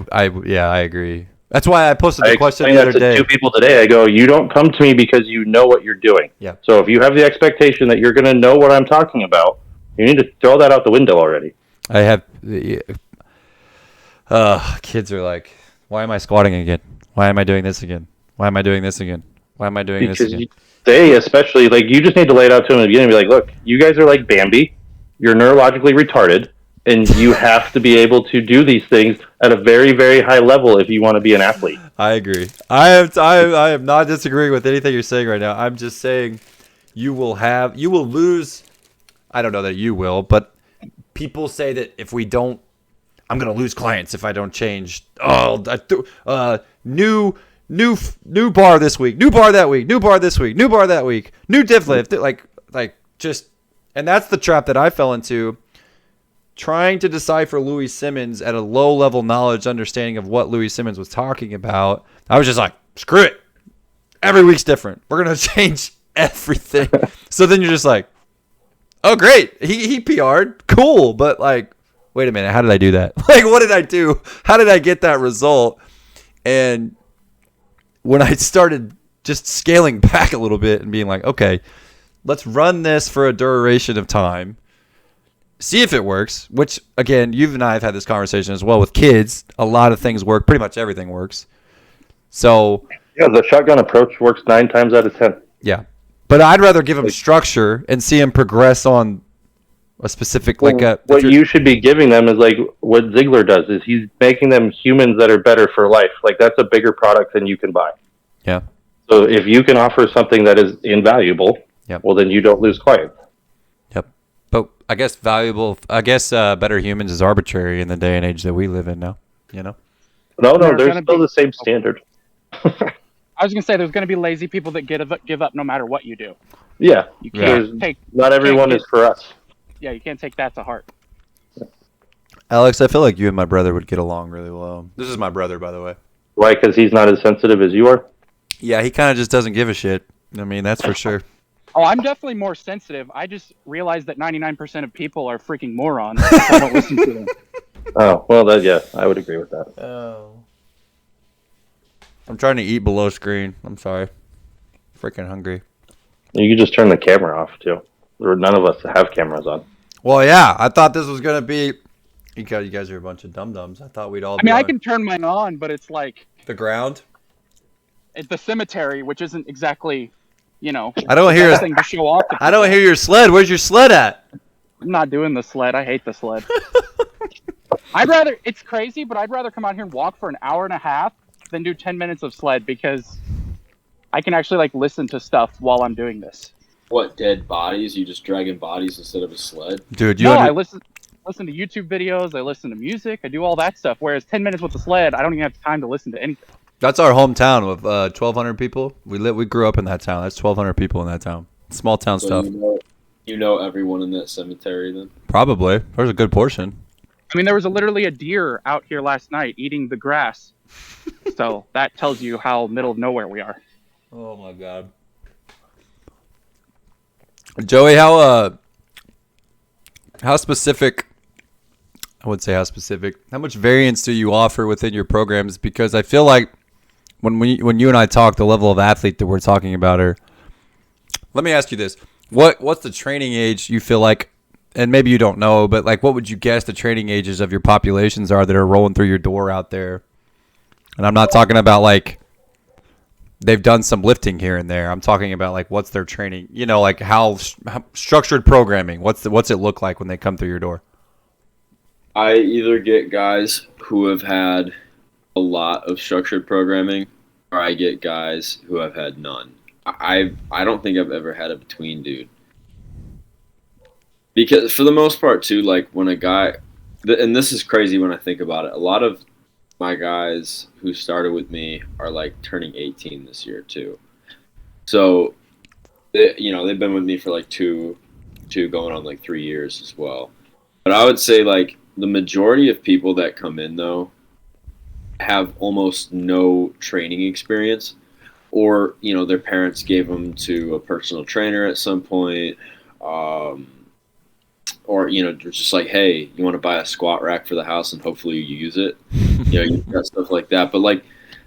agree. That's why I posted the question the other day. To 2 people today. I go, you don't come to me because you know what you're doing. Yeah. So if you have the expectation that you're going to know what I'm talking about, you need to throw that out the window already. I have... kids are like, why am I squatting again? Why am I doing this again? Why am I doing this again? Why am I doing this again? They especially, like, you just need to lay it out to them in the beginning and be like, look, you guys are like Bambi. You're neurologically retarded. And you have to be able to do these things at a very, very high level if you want to be an athlete. I agree. I am not disagreeing with anything you're saying right now. I'm just saying you will lose. I don't know that you will, but people say that if we don't, I'm going to lose clients if I don't change. New bar this week, new bar that week, new bar this week, new bar that week, new deadlift. And that's the trap that I fell into. Trying to decipher Louis Simmons at a low-level knowledge understanding of what Louis Simmons was talking about, I was just like, screw it. Every week's different. We're going to change everything. So then you're just like, Oh, great. He PR'd. Cool. But like, wait a minute. How did I do that? Like, what did I do? How did I get that result? And when I started just scaling back a little bit and being like, okay, let's run this for a duration of time. See if it works, which, again, you and I have had this conversation as well with kids. A lot of things work. Pretty much everything works. So, Yeah, the shotgun approach works 9 times out of 10. yeah. But I'd rather give them structure and see them progress on a specific, like a... What you should be giving them is like what Ziegler does, is he's making them humans that are better for life. Like, that's a bigger product than you can buy. Yeah. So if you can offer something that is invaluable, Yep. well, then you don't lose clients. Yep. But I guess better humans is arbitrary in the day and age that we live in now, you know? No, There's there's gonna still be- the same standard. I was gonna say there's gonna be lazy people that give up no matter what you do. Yeah, You there's- can't take not everyone is for us. you can't take that to heart. Alex, I feel like you and my brother would get along really well. This is my brother, by the way. Why? Because he's not as sensitive as you are? Yeah, he kind of just doesn't give a shit. I mean, that's for sure. Oh, I'm definitely more sensitive. I just realized that 99% of people are freaking morons. So I don't listen to them. Oh, well, yeah, I would agree with that. Oh. I'm trying to eat below screen. I'm sorry. Freaking hungry. You can just turn the camera off, too. None of us have cameras on. Well, yeah, I thought this was going to be... You guys are a bunch of dum-dums. I thought we'd all I be mean, I on can turn mine on, but it's like the ground. it's the cemetery, which isn't exactly, I don't hear the thing to show off. I don't hear your sled. Where's your sled at? I'm not doing the sled. I hate the sled. It's crazy, but I'd rather come out here and walk for an hour and a half than do 10 minutes of sled because I can actually like listen to stuff while I'm doing this. What, dead bodies? You just dragging bodies instead of a sled? Dude, I listen to YouTube videos, I listen to music, I do all that stuff. Whereas 10 minutes with the sled, I don't even have time to listen to anything. That's our hometown with 1,200 people. We grew up in that town. That's 1,200 people in that town. Small town So stuff. you know everyone in that cemetery then? Probably. There's a good portion. I mean, there was literally a deer out here last night eating the grass. So that tells you how middle of nowhere we are. Oh my god. Joey, how specific? I would say how specific. How much variance do you offer within your programs? Because I feel like when you and I talk, the level of athlete that we're talking about are. Let me ask you this: what's the training age you feel like? And maybe you don't know, but like, what would you guess the training ages of your populations are that are rolling through your door out there? And I'm not talking about like they've done some lifting here and there. I'm talking about like what's their training, like how structured programming. What's it look like when they come through your door? I either get guys who have had a lot of structured programming, or I get guys who have had none. I don't think I've ever had a between dude. Because for the most part too, like when a guy, and this is crazy when I think about it, a lot of my guys who started with me are like turning 18 this year too. So, they've been with me for like two going on like 3 years as well. But I would say like the majority of people that come in though have almost no training experience, or their parents gave them to a personal trainer at some point, or just like, hey, you want to buy a squat rack for the house and hopefully you use it. You got stuff like that. But like,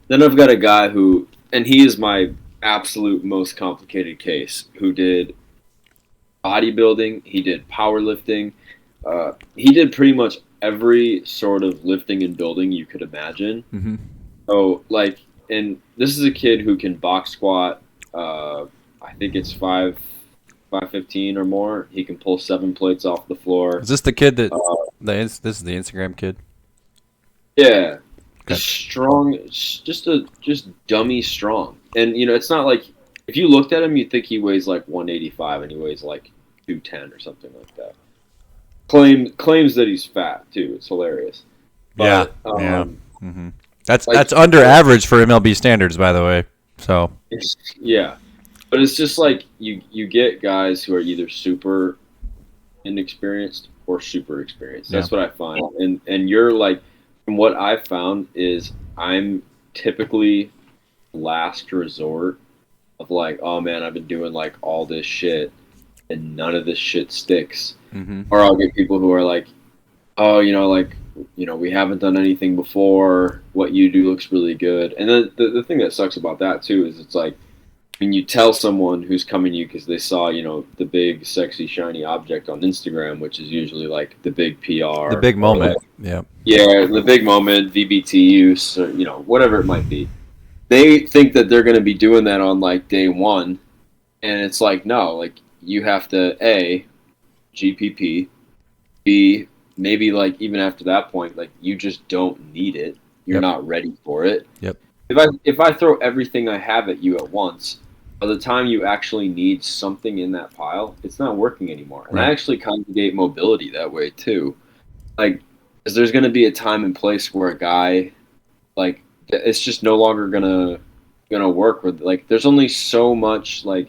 then I've got a guy who, and he is my absolute most complicated case, who did bodybuilding, he did powerlifting, he did pretty much every sort of lifting and building you could imagine. Mm-hmm. So like, and this is a kid who can box squat. I think it's 515 or more. He can pull 7 plates off the floor. Is this the kid that this is the Instagram kid? Yeah, Okay. strong, just dummy strong. And it's not like if you looked at him, you'd think he weighs like 185 and he weighs like 210 or something like that. Claims that he's fat too. It's hilarious. But, yeah. Mm-hmm. That's like- that's under average for MLB standards, by the way. So Yeah, but it's just like you get guys who are either super inexperienced or super experienced. That's what I find. And you're like, from what I've found is I'm typically last resort of like, oh man, I've been doing like all this shit. and none of this shit sticks. Mm-hmm. Or I'll get people who are like, oh, we haven't done anything before. What you do looks really good. And then the thing that sucks about that too is it's like, when you tell someone who's coming to you because they saw, the big, sexy, shiny object on Instagram, which is usually like the big PR. The big moment. Yeah, the big moment, VBT use, or, whatever it might be. They think that they're going to be doing that on like day one. And it's like, no, like you have to, A, GPP, B, maybe like even after that point, like you just don't need it. You're not ready for it. Yep. If I throw everything I have at you at once, by the time you actually need something in that pile, it's not working anymore. And I actually conjugate mobility that way too. Like, because there's going to be a time and place where a guy, like, it's just no longer gonna work. With like, there's only so much like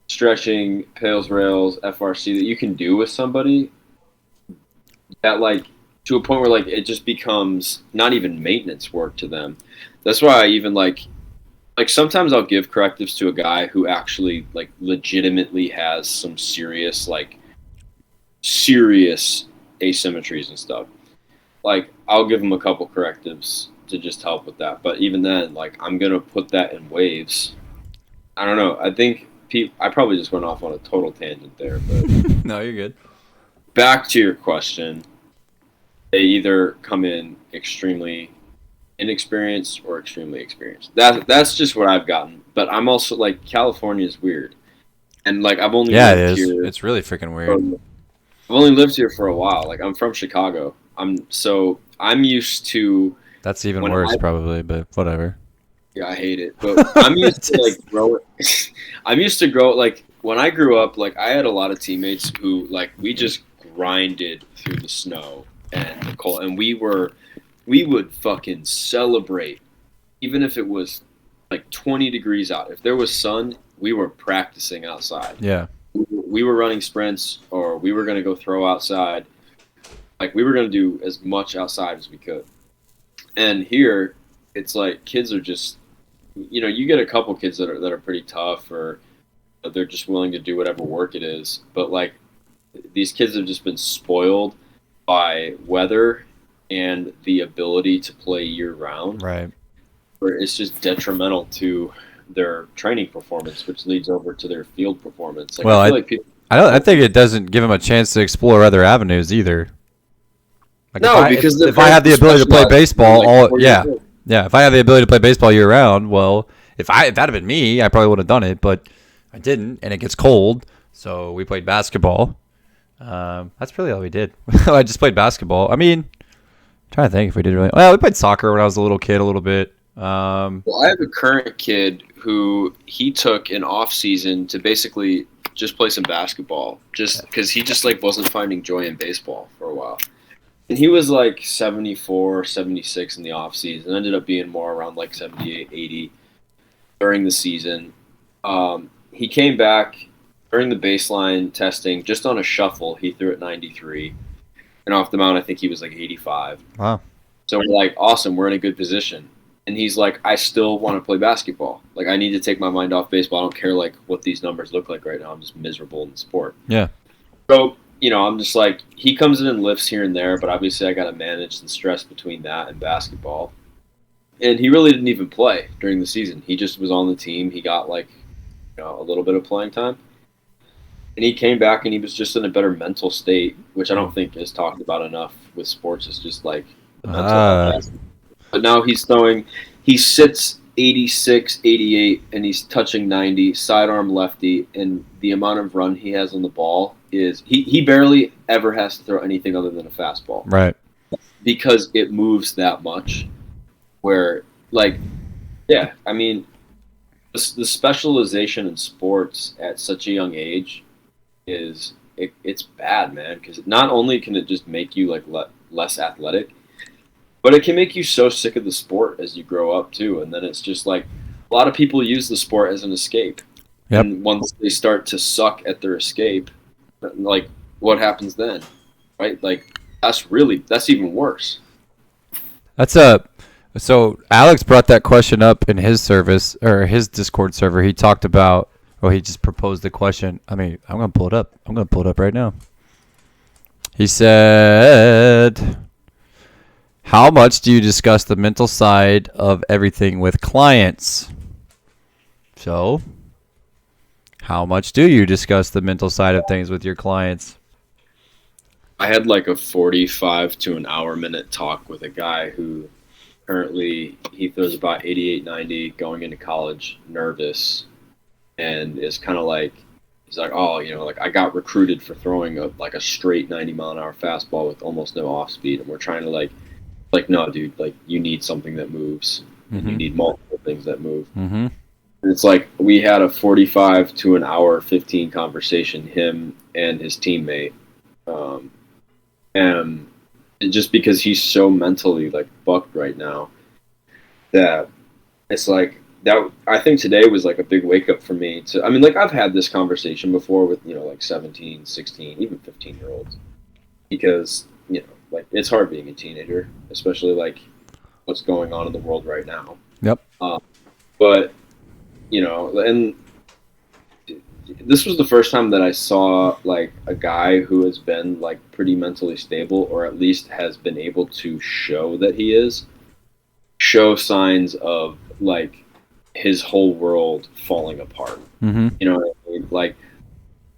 stretching, pails, rails, FRC that you can do with somebody that like to a point where like it just becomes not even maintenance work to them. That's why I even like sometimes I'll give correctives to a guy who actually like legitimately has some serious asymmetries and stuff. Like I'll give him a couple correctives to just help with that. But even then, like I'm gonna put that in waves. I don't know. I think I probably just went off on a total tangent there, but No, you're good. Back to your question. They either come in extremely inexperienced or extremely experienced. That's just what I've gotten. But I'm also like California is weird, and like I've only lived here. It's really freaking weird. I've only lived here for a while. Like I'm from Chicago. I'm used to. That's even worse, probably, but whatever. Yeah, I hate it. But I'm used to like growing. I'm used to grow like when I grew up. Like I had a lot of teammates who like we just grinded through the snow and the cold, and we would fucking celebrate, even if it was like 20 degrees out. If there was sun, we were practicing outside. Yeah. We were running sprints, or we were gonna go throw outside. Like we were gonna do as much outside as we could. And here, it's like kids are just, you get a couple kids that are pretty tough, or they're just willing to do whatever work it is. But like, these kids have just been spoiled by weather and the ability to play year round. Right. Where it's just detrimental to their training performance, which leads over to their field performance. Like, well, I feel like people. I think it doesn't give them a chance to explore other avenues either. Like because if I have the ability to play baseball, if I have the ability to play baseball year round, well, if that had been me, I probably would have done it, but I didn't, and it gets cold, so we played basketball. That's really all we did. I just played basketball. I mean, I'm trying to think if we did really. Well, we played soccer when I was a little kid, a little bit. Well, I have a current kid who he took an off season to basically just play some basketball, just because he just like wasn't finding joy in baseball for a while. And he was like 74, 76 in the off season. Ended up being more around like 78, 80 during the season. He came back during the baseline testing, just on a shuffle. He threw at 93, and off the mound, I think he was like 85. Wow! So we're like, awesome, we're in a good position. And he's like, I still want to play basketball. Like, I need to take my mind off baseball. I don't care like what these numbers look like right now. I'm just miserable in the sport. Yeah. So, I'm just like, he comes in and lifts here and there, but obviously I got to manage the stress between that and basketball. And he really didn't even play during the season. He just was on the team. He got like, a little bit of playing time. And he came back and he was just in a better mental state, which I don't think is talked about enough with sports. It's just like the mental health. But now he sits 86, 88, and he's touching 90, sidearm lefty, and the amount of run he has on the ball is he barely ever has to throw anything other than a fastball. Right. Because it moves that much. Where, like, yeah, I mean, the specialization in sports at such a young age it's bad, man. Because not only can it just make you like less athletic, but it can make you so sick of the sport as you grow up too. And then it's just like a lot of people use the sport as an escape. Yep. And once they start to suck at their escape, like what happens then, right? Like that's even worse. So Alex brought that question up in his service or his Discord server. He talked about Oh, he just proposed the question. I mean, I'm going to pull it up. I'm going to pull it up right now. He said, how much do you discuss the mental side of everything with clients? So, how much do you discuss the mental side of things with your clients? I had like a 45 to an hour minute talk with a guy who currently he throws about 88, 90 going into college, nervous, and is kind of like, he's like, oh, like I got recruited for throwing a straight 90 mile an hour fastball with almost no off speed, and we're trying to like no, dude, like you need something that moves, and you need multiple things that move. Mm-hmm. And it's like we had a 45 to an hour 15 conversation, him and his teammate. And just because he's so mentally like bucked right now, that it's like that. I think today was like a big wake up for me. I mean, like I've had this conversation before with like 17, 16, even 15-year-olds, because like it's hard being a teenager, especially like what's going on in the world right now. Yep. But and this was the first time that I saw like a guy who has been like pretty mentally stable, or at least has been able to show that he is, show signs of like his whole world falling apart. Mm-hmm. You know what I mean? Like,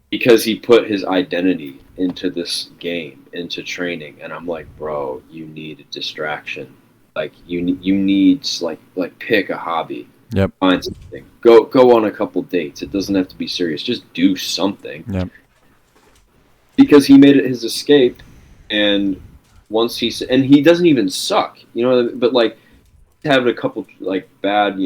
because he put his identity into this game, into training, and I'm like, bro, you need a distraction. Like you need like pick a hobby. Yep. Find something. Go on a couple dates. It doesn't have to be serious. Just do something. Yep. Because he made it his escape, and once and he doesn't even suck, but like having a couple like bad,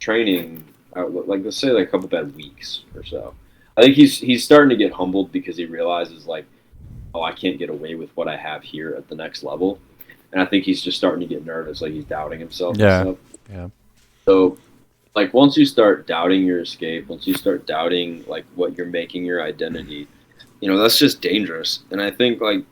training, like let's say like a couple bad weeks or so. I think he's starting to get humbled because he realizes like, oh, I can't get away with what I have here at the next level, and I think he's just starting to get nervous, like he's doubting himself. Yeah. And stuff. Yeah. So, like, once you start doubting your escape, once you start doubting, like, what you're making your identity, that's just dangerous. And I think, like,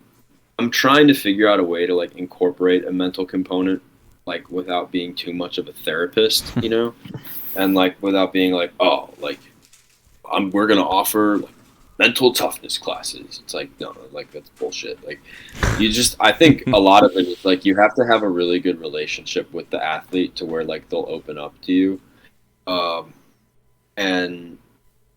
I'm trying to figure out a way to, like, incorporate a mental component, like, without being too much of a therapist, and, like, without being like, oh, like, we're going to offer like, mental toughness classes. It's like, no, like, that's bullshit. Like, I think a lot of it is, like, you have to have a really good relationship with the athlete to where, like, they'll open up to you. And,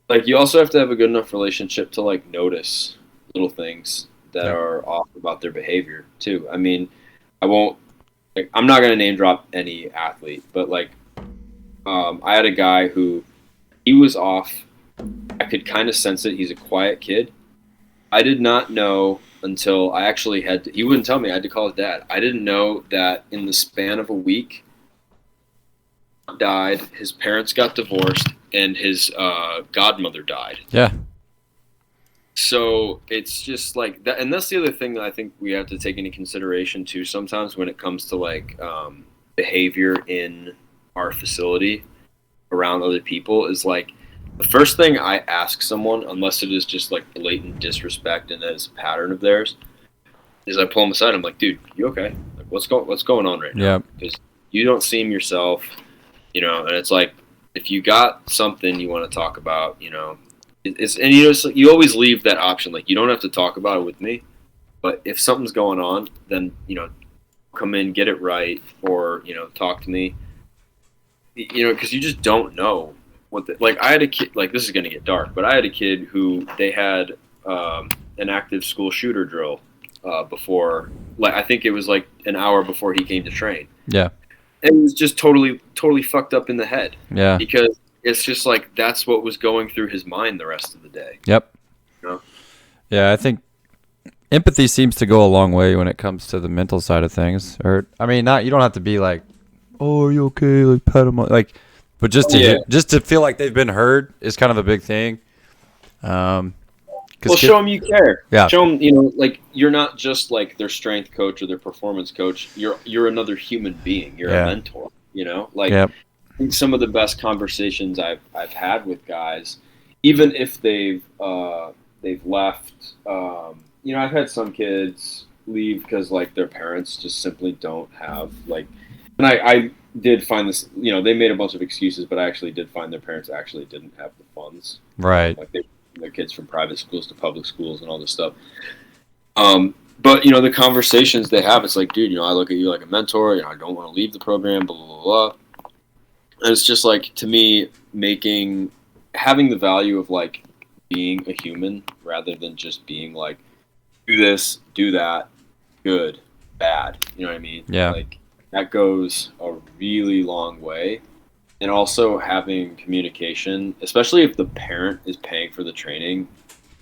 like, you also have to have a good enough relationship to, like, notice little things that are off about their behavior, too. I mean, I'm not going to name drop any athlete, but, like, I had a guy who, he was off. I could kind of sense it. He's a quiet kid. I did not know until I actually he wouldn't tell me. I had to call his dad. I didn't know that in the span of a week, died, his parents got divorced, and his godmother died. Yeah. So it's just like that. And that's the other thing that I think we have to take into consideration too sometimes when it comes to like behavior in our facility around other people is like, the first thing I ask someone, unless it is just like blatant disrespect and that is a pattern of theirs, is I pull them aside. I'm like, dude, you okay? Like, what's going on right now? Yeah. Because you don't seem yourself, and it's like, if you got something you want to talk about, you always leave that option. Like, you don't have to talk about it with me, but if something's going on, then, come in, get it right, or, talk to me, because you just don't know. I had a kid, like this is going to get dark, but I had a kid who they had an active school shooter drill before, like I think it was like an hour before he came to train. Yeah. And he was just totally fucked up in the head. Yeah. Because it's just like that's what was going through his mind the rest of the day. Yep. Yeah, I think empathy seems to go a long way when it comes to the mental side of things. Or I mean, you don't have to be like, "Oh, are you okay?" Like pat him on, like. But just to feel like they've been heard is kind of a big thing. Show them you care. Yeah. Show them, like you're not just like their strength coach or their performance coach. You're another human being. You're a mentor. Like I think some of the best conversations I've had with guys, even if they've left. I've had some kids leave because like their parents just simply don't have like, and I did find this, they made a bunch of excuses, but I actually did find their parents actually didn't have the ones. Right. Like their kids from private schools to public schools and all this stuff. But the conversations they have, it's like, dude, I look at you like a mentor. I don't want to leave the program. Blah blah blah. And it's just like, to me, having the value of like being a human rather than just being like, do this, do that, good, bad. You know what I mean? Yeah. Like that goes a really long way. And also having communication, especially if the parent is paying for the training,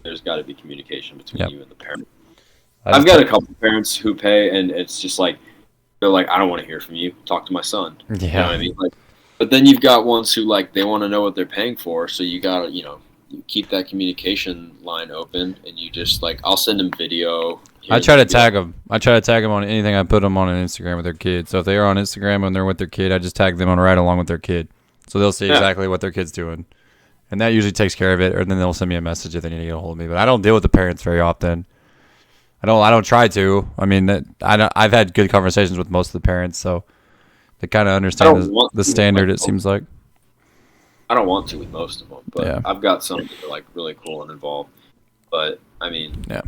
there's got to be communication between you and the parent. I've got a couple parents who pay, and it's just like, they're like, I don't want to hear from you. Talk to my son. Yeah. You know what I mean? Like, but then you've got ones who like, they want to know what they're paying for. So you got to, you keep that communication line open, and you just like, I'll send them video. I try to tag them. I try to tag them on anything I put them on Instagram with their kid. So if they are on Instagram and they're with their kid, I just tag them on right along with their kid. So they'll see exactly what their kid's doing. And that usually takes care of it. Or then they'll send me a message if they need to get a hold of me. But I don't deal with the parents very often. I don't try to. I mean, I've had good conversations with most of the parents, so they kind of understand the standard, it seems like. I don't want to with most of them, but Yeah. I've got some that are like really cool and involved. But I mean, Yeah.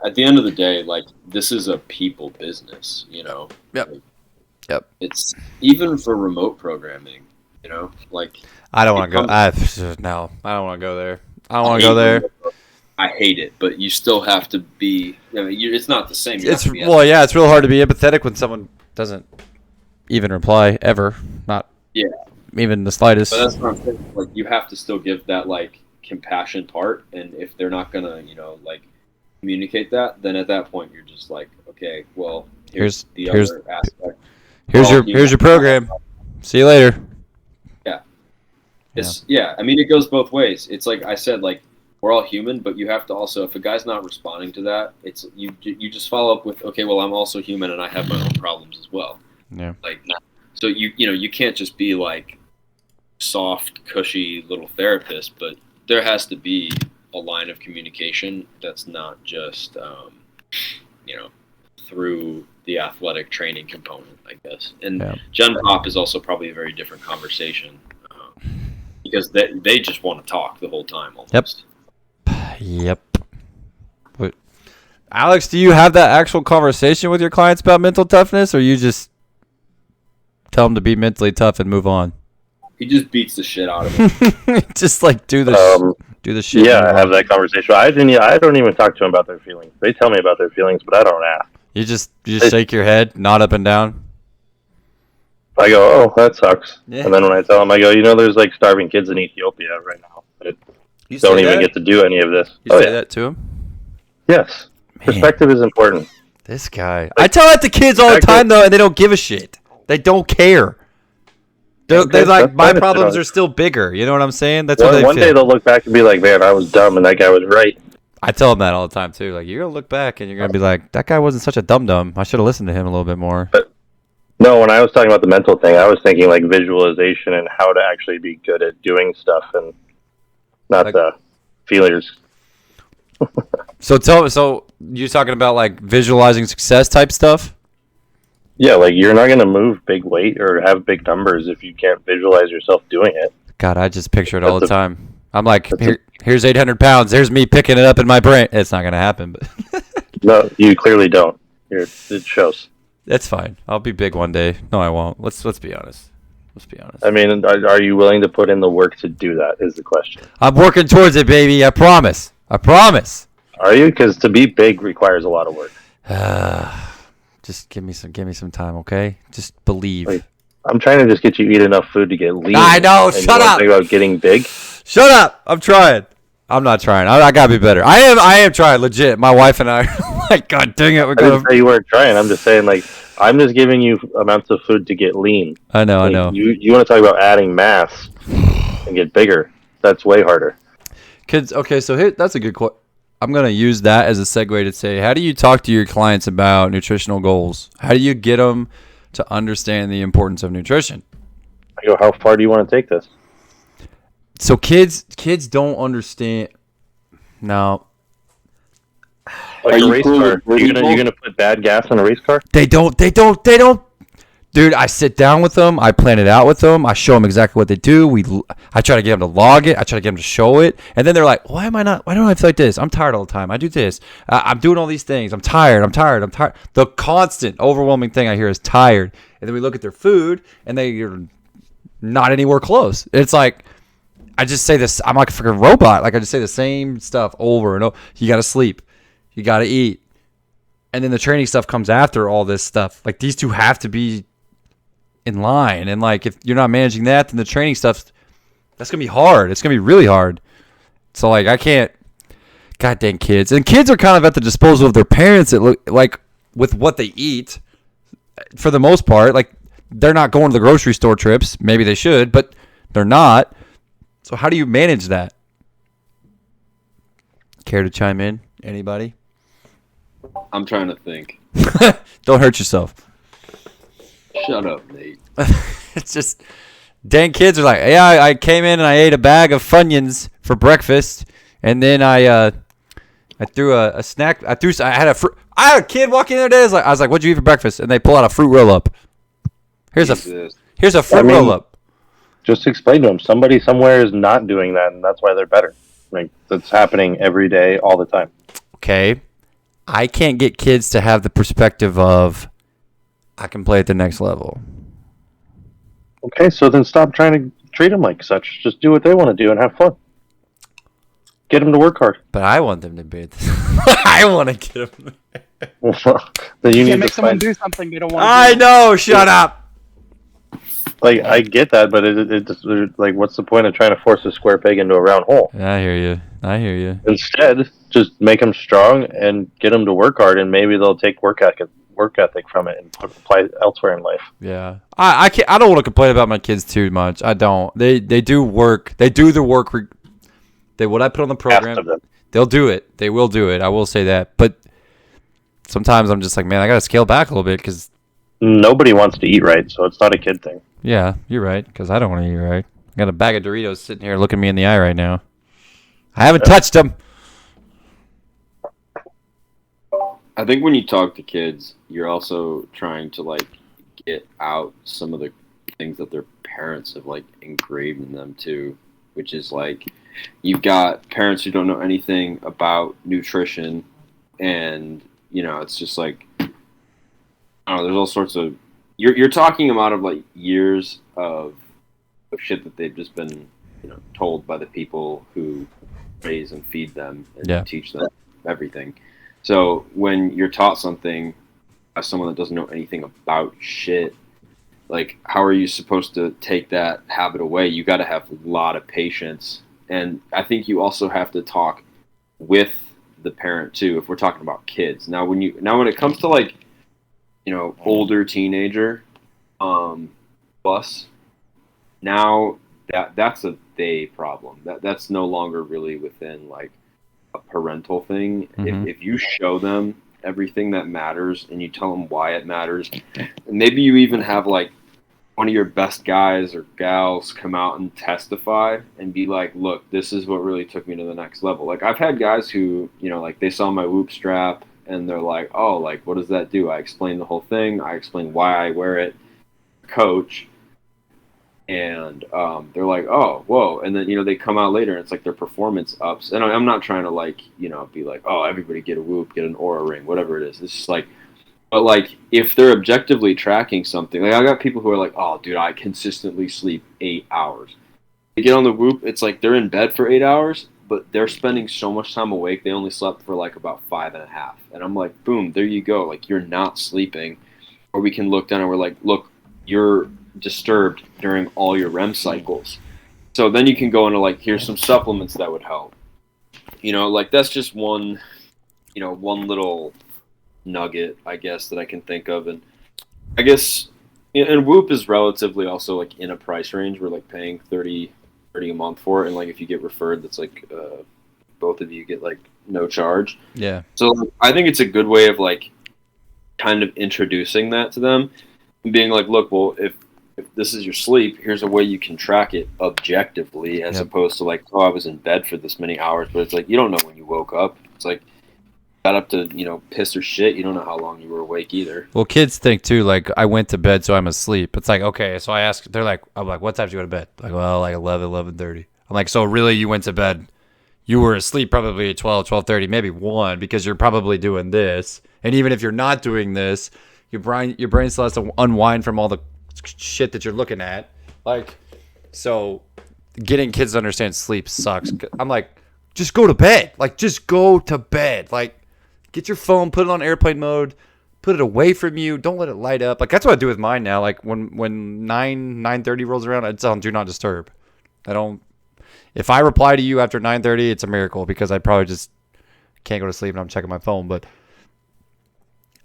At the end of the day, like, this is a people business, Yep. Like, Yep. It's even for remote programming, like. I don't want to go. No, I don't want to go there. I don't want to go there. I hate it, but you still have to be. It's not the same. It's real hard to be empathetic when someone doesn't even reply ever, not even the slightest. But that's what I'm saying. Like, you have to still give that like compassion part, and if they're not gonna, like communicate that, then at that point you're just like, okay, well, here's the other aspect. Here's your program. See you later. Yeah. I mean, it goes both ways. It's like I said, like, we're all human, but you have to also, if a guy's not responding to that, it's you just follow up with, okay, well, I'm also human and I have my own problems as well. Yeah. Like, so you can't just be like soft, cushy little therapist, but there has to be a line of communication that's not just through the athletic training component, I guess. And Gen Pop is also probably a very different conversation because they just want to talk the whole time almost. Yep. But Alex, do you have that actual conversation with your clients about mental toughness, or you just tell them to be mentally tough and move on? He just beats the shit out of them. Just like do the shit. Yeah, I have that conversation. I don't even talk to them about their feelings. They tell me about their feelings, but I don't ask. You just shake your head, nod up and down. I go, oh, that sucks. Yeah. And then when I tell them, I go, there's like starving kids in Ethiopia right now that don't even get to do any of this. You say that to him? Yes. Man. Perspective is important. This guy. I tell that to kids all the time, though, and they don't give a shit. They don't care. They're like, my problems are still bigger. You know what I'm saying? That's what they feel. One day they'll look back and be like, man, I was dumb and that guy was right. I tell them that all the time, too. Like, you're going to look back and you're going to be like, that guy wasn't such a dum-dum. I should have listened to him a little bit more. But no, when I was talking about the mental thing, I was thinking like visualization and how to actually be good at doing stuff and not the feelers. So you're talking about like visualizing success type stuff? Yeah, like you're not going to move big weight or have big numbers if you can't visualize yourself doing it. God, I just picture it all the time. I'm like, here's 800 pounds. There's me picking it up in my brain. It's not going to happen. But no, you clearly don't. It shows. That's fine. I'll be big one day. No, I won't. Let's be honest. Let's be honest. I mean, are you willing to put in the work to do that is the question. I'm working towards it, baby. I promise. Are you? Because to be big requires a lot of work. Just give me some time, okay? Just believe. Wait, I'm trying to just get you to eat enough food to get lean. I know. Shut up. Think about getting big. Shut up. I'm trying. I'm not trying. I gotta be better. I am trying. Legit. My wife and I are like, God dang it. I didn't say you weren't trying. I'm just saying, like, I'm just giving you amounts of food to get lean. I know. You want to talk about adding mass and get bigger? That's way harder. Kids. Okay, so that's a good question. I'm going to use that as a segue to say, how do you talk to your clients about nutritional goals? How do you get them to understand the importance of nutrition? I go, how far do you want to take this? So kids don't understand. No. Like a race car. You're gonna put bad gas in a race car? They don't Dude, I sit down with them. I plan it out with them. I show them exactly what they do. I try to get them to log it. I try to get them to show it. And then they're like, why don't I feel like this? I'm tired all the time. I do this. I'm doing all these things. I'm tired. The constant overwhelming thing I hear is tired. And then we look at their food and they're not anywhere close. It's like, I just say this. I'm like a freaking robot. Like I just say the same stuff over and over. You got to sleep. You got to eat. And then the training stuff comes after all this stuff. Like these two have to be in line, and like if you're not managing that, then the training stuff, that's gonna be hard. It's gonna be really hard. So like I can't. God dang kids, and kids are kind of at the disposal of their parents. It look like with what they eat, for the most part. Like they're not going to the grocery store trips. Maybe they should, but they're not. So how do you manage that? Care to chime in? Anybody? I'm trying to think. Don't hurt yourself. Shut up, Nate. It's just dang kids are like, yeah, I came in and I ate a bag of Funyuns for breakfast, and then I threw a snack. I had a kid walk in the other day. I was like, what'd you eat for breakfast? And they pull out a fruit roll up. Here's a fruit roll up. Just explain to them. Somebody somewhere is not doing that, and that's why they're better. Like that's happening every day, all the time. Okay, I can't get kids to have the perspective of I can play at the next level. Okay, so then stop trying to treat them like such. Just do what they want to do and have fun. Get them to work hard. But I want them to be. I want to get them. Then you need make to someone find. do something they don't want to I do. know. Shut up. Like I get that, but it just like, what's the point of trying to force a square peg into a round hole? I hear you. Instead, just make them strong and get them to work hard, and maybe they'll take work ethic from it and apply it elsewhere in life. Yeah, I can't. I don't want to complain about my kids too much. I don't. They do work. They do the work. What I put on the program, they'll do it. They will do it. I will say that. But sometimes I'm just like, man, I got to scale back a little bit because nobody wants to eat right, so it's not a kid thing. Yeah, you're right. Because I don't want to eat right. I got a bag of Doritos sitting here looking me in the eye right now. I haven't touched them. I think when you talk to kids, you're also trying to like get out some of the things that their parents have like engraved in them too, which is like you've got parents who don't know anything about nutrition, and you know it's just like I don't know. There's all sorts of you're talking them out of like years of shit that they've just been told by the people who raise and feed them and teach them everything. So when you're taught something as someone that doesn't know anything about shit, like how are you supposed to take that habit away? You got to have a lot of patience, and I think you also have to talk with the parent too. If we're talking about kids, now when it comes to like older teenager, bus, now that's a they problem. That's no longer really within like a parental thing. Mm-hmm. If you show them everything that matters and you tell them why it matters, and maybe you even have like one of your best guys or gals come out and testify and be like, look, this is what really took me to the next level. Like I've had guys who, like they saw my Whoop strap and they're like, oh, like what does that do? I explained the whole thing. I explained why I wear it, coach. And they're like, oh, whoa. And then, they come out later and it's like their performance ups. And I'm not trying to like, be like, oh, everybody get a Whoop, get an Aura ring, whatever it is. It's just like, but like if they're objectively tracking something, like I got people who are like, oh, dude, I consistently sleep 8 hours. They get on the Whoop, it's like they're in bed for 8 hours, but they're spending so much time awake, they only slept for like about 5.5. And I'm like, boom, there you go. Like you're not sleeping. Or we can look down and we're like, look, you're disturbed during all your REM cycles. So then you can go into like, here's some supplements that would help. Like that's just one little nugget, I guess, that I can think of. And I guess, and Whoop is relatively also like in a price range. We're like paying $30 a month for it. And like, if you get referred, that's like, both of you get like no charge. Yeah. So I think it's a good way of like kind of introducing that to them and being like, look, well, if this is your sleep, here's a way you can track it objectively, as opposed to like, oh, I was in bed for this many hours, but it's like, you don't know when you woke up. It's like, got up to, piss or shit, you don't know how long you were awake either. Well, kids think too, like, I went to bed, so I'm asleep. It's like, okay, so I ask, I'm like, what time did you go to bed? Like, well, like 11, 11:30. I'm like, so really you went to bed, you were asleep probably at 12, 12:30, maybe 1, because you're probably doing this. And even if you're not doing this, your brain still has to unwind from all the shit that you're looking at. Like, so getting kids to understand sleep sucks. I'm like, just go to bed. Like, just go to bed. Like, get your phone, put it on airplane mode, put it away from you. Don't let it light up. Like, that's what I do with mine now. Like, when 9:30 rolls around, I tell them, do not disturb. If I reply to you after 9:30, it's a miracle because I probably just can't go to sleep and I'm checking my phone. But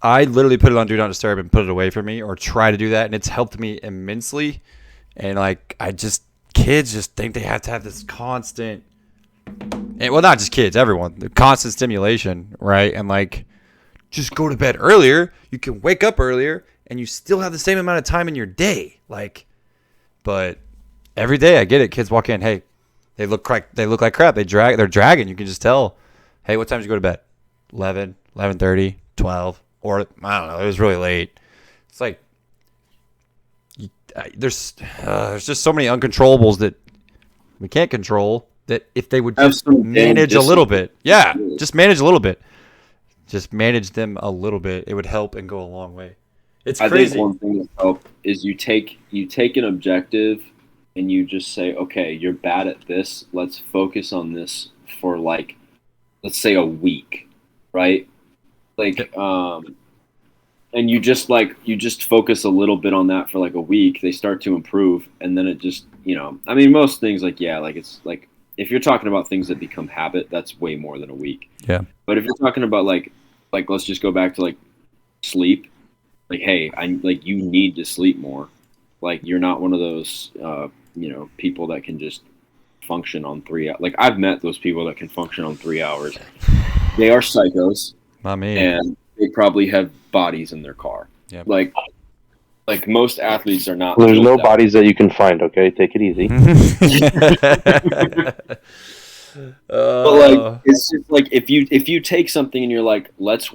I literally put it on do not disturb and put it away from me, or try to do that, and it's helped me immensely. And like, kids just think they have to have this constant, and well, not just kids, everyone, the constant stimulation, right? And like, just go to bed earlier. You can wake up earlier, and you still have the same amount of time in your day. Like, but every day I get it. Kids walk in, hey, they look like crap. They're dragging. You can just tell, hey, what time did you go to bed? 11, 11:30, 12, or I don't know. It was really late. It's like, there's just so many uncontrollables that we can't control, that if they would just manage a little bit. Yeah, just manage a little bit. Just manage them a little bit. It would help and go a long way. It's crazy. I think one thing that help is you take an objective and you just say, okay, you're bad at this. Let's focus on this for like, let's say a week, right? Like, and you just focus a little bit on that for like a week. They start to improve, and then it just, I mean, most things like, yeah, like it's like, if you're talking about things that become habit, that's way more than a week. Yeah. But if you're talking about like let's just go back to like sleep. Like, hey, you need to sleep more. Like, you're not one of those people that can just function on 3 hours. Like, I've met those people that can function on 3 hours. They are psychos. Not me. And they probably have bodies in their car. Yep. Like most athletes are not. There's no bodies that you can find. Okay, take it easy. But like, it's just like, if you take something and you're like, let's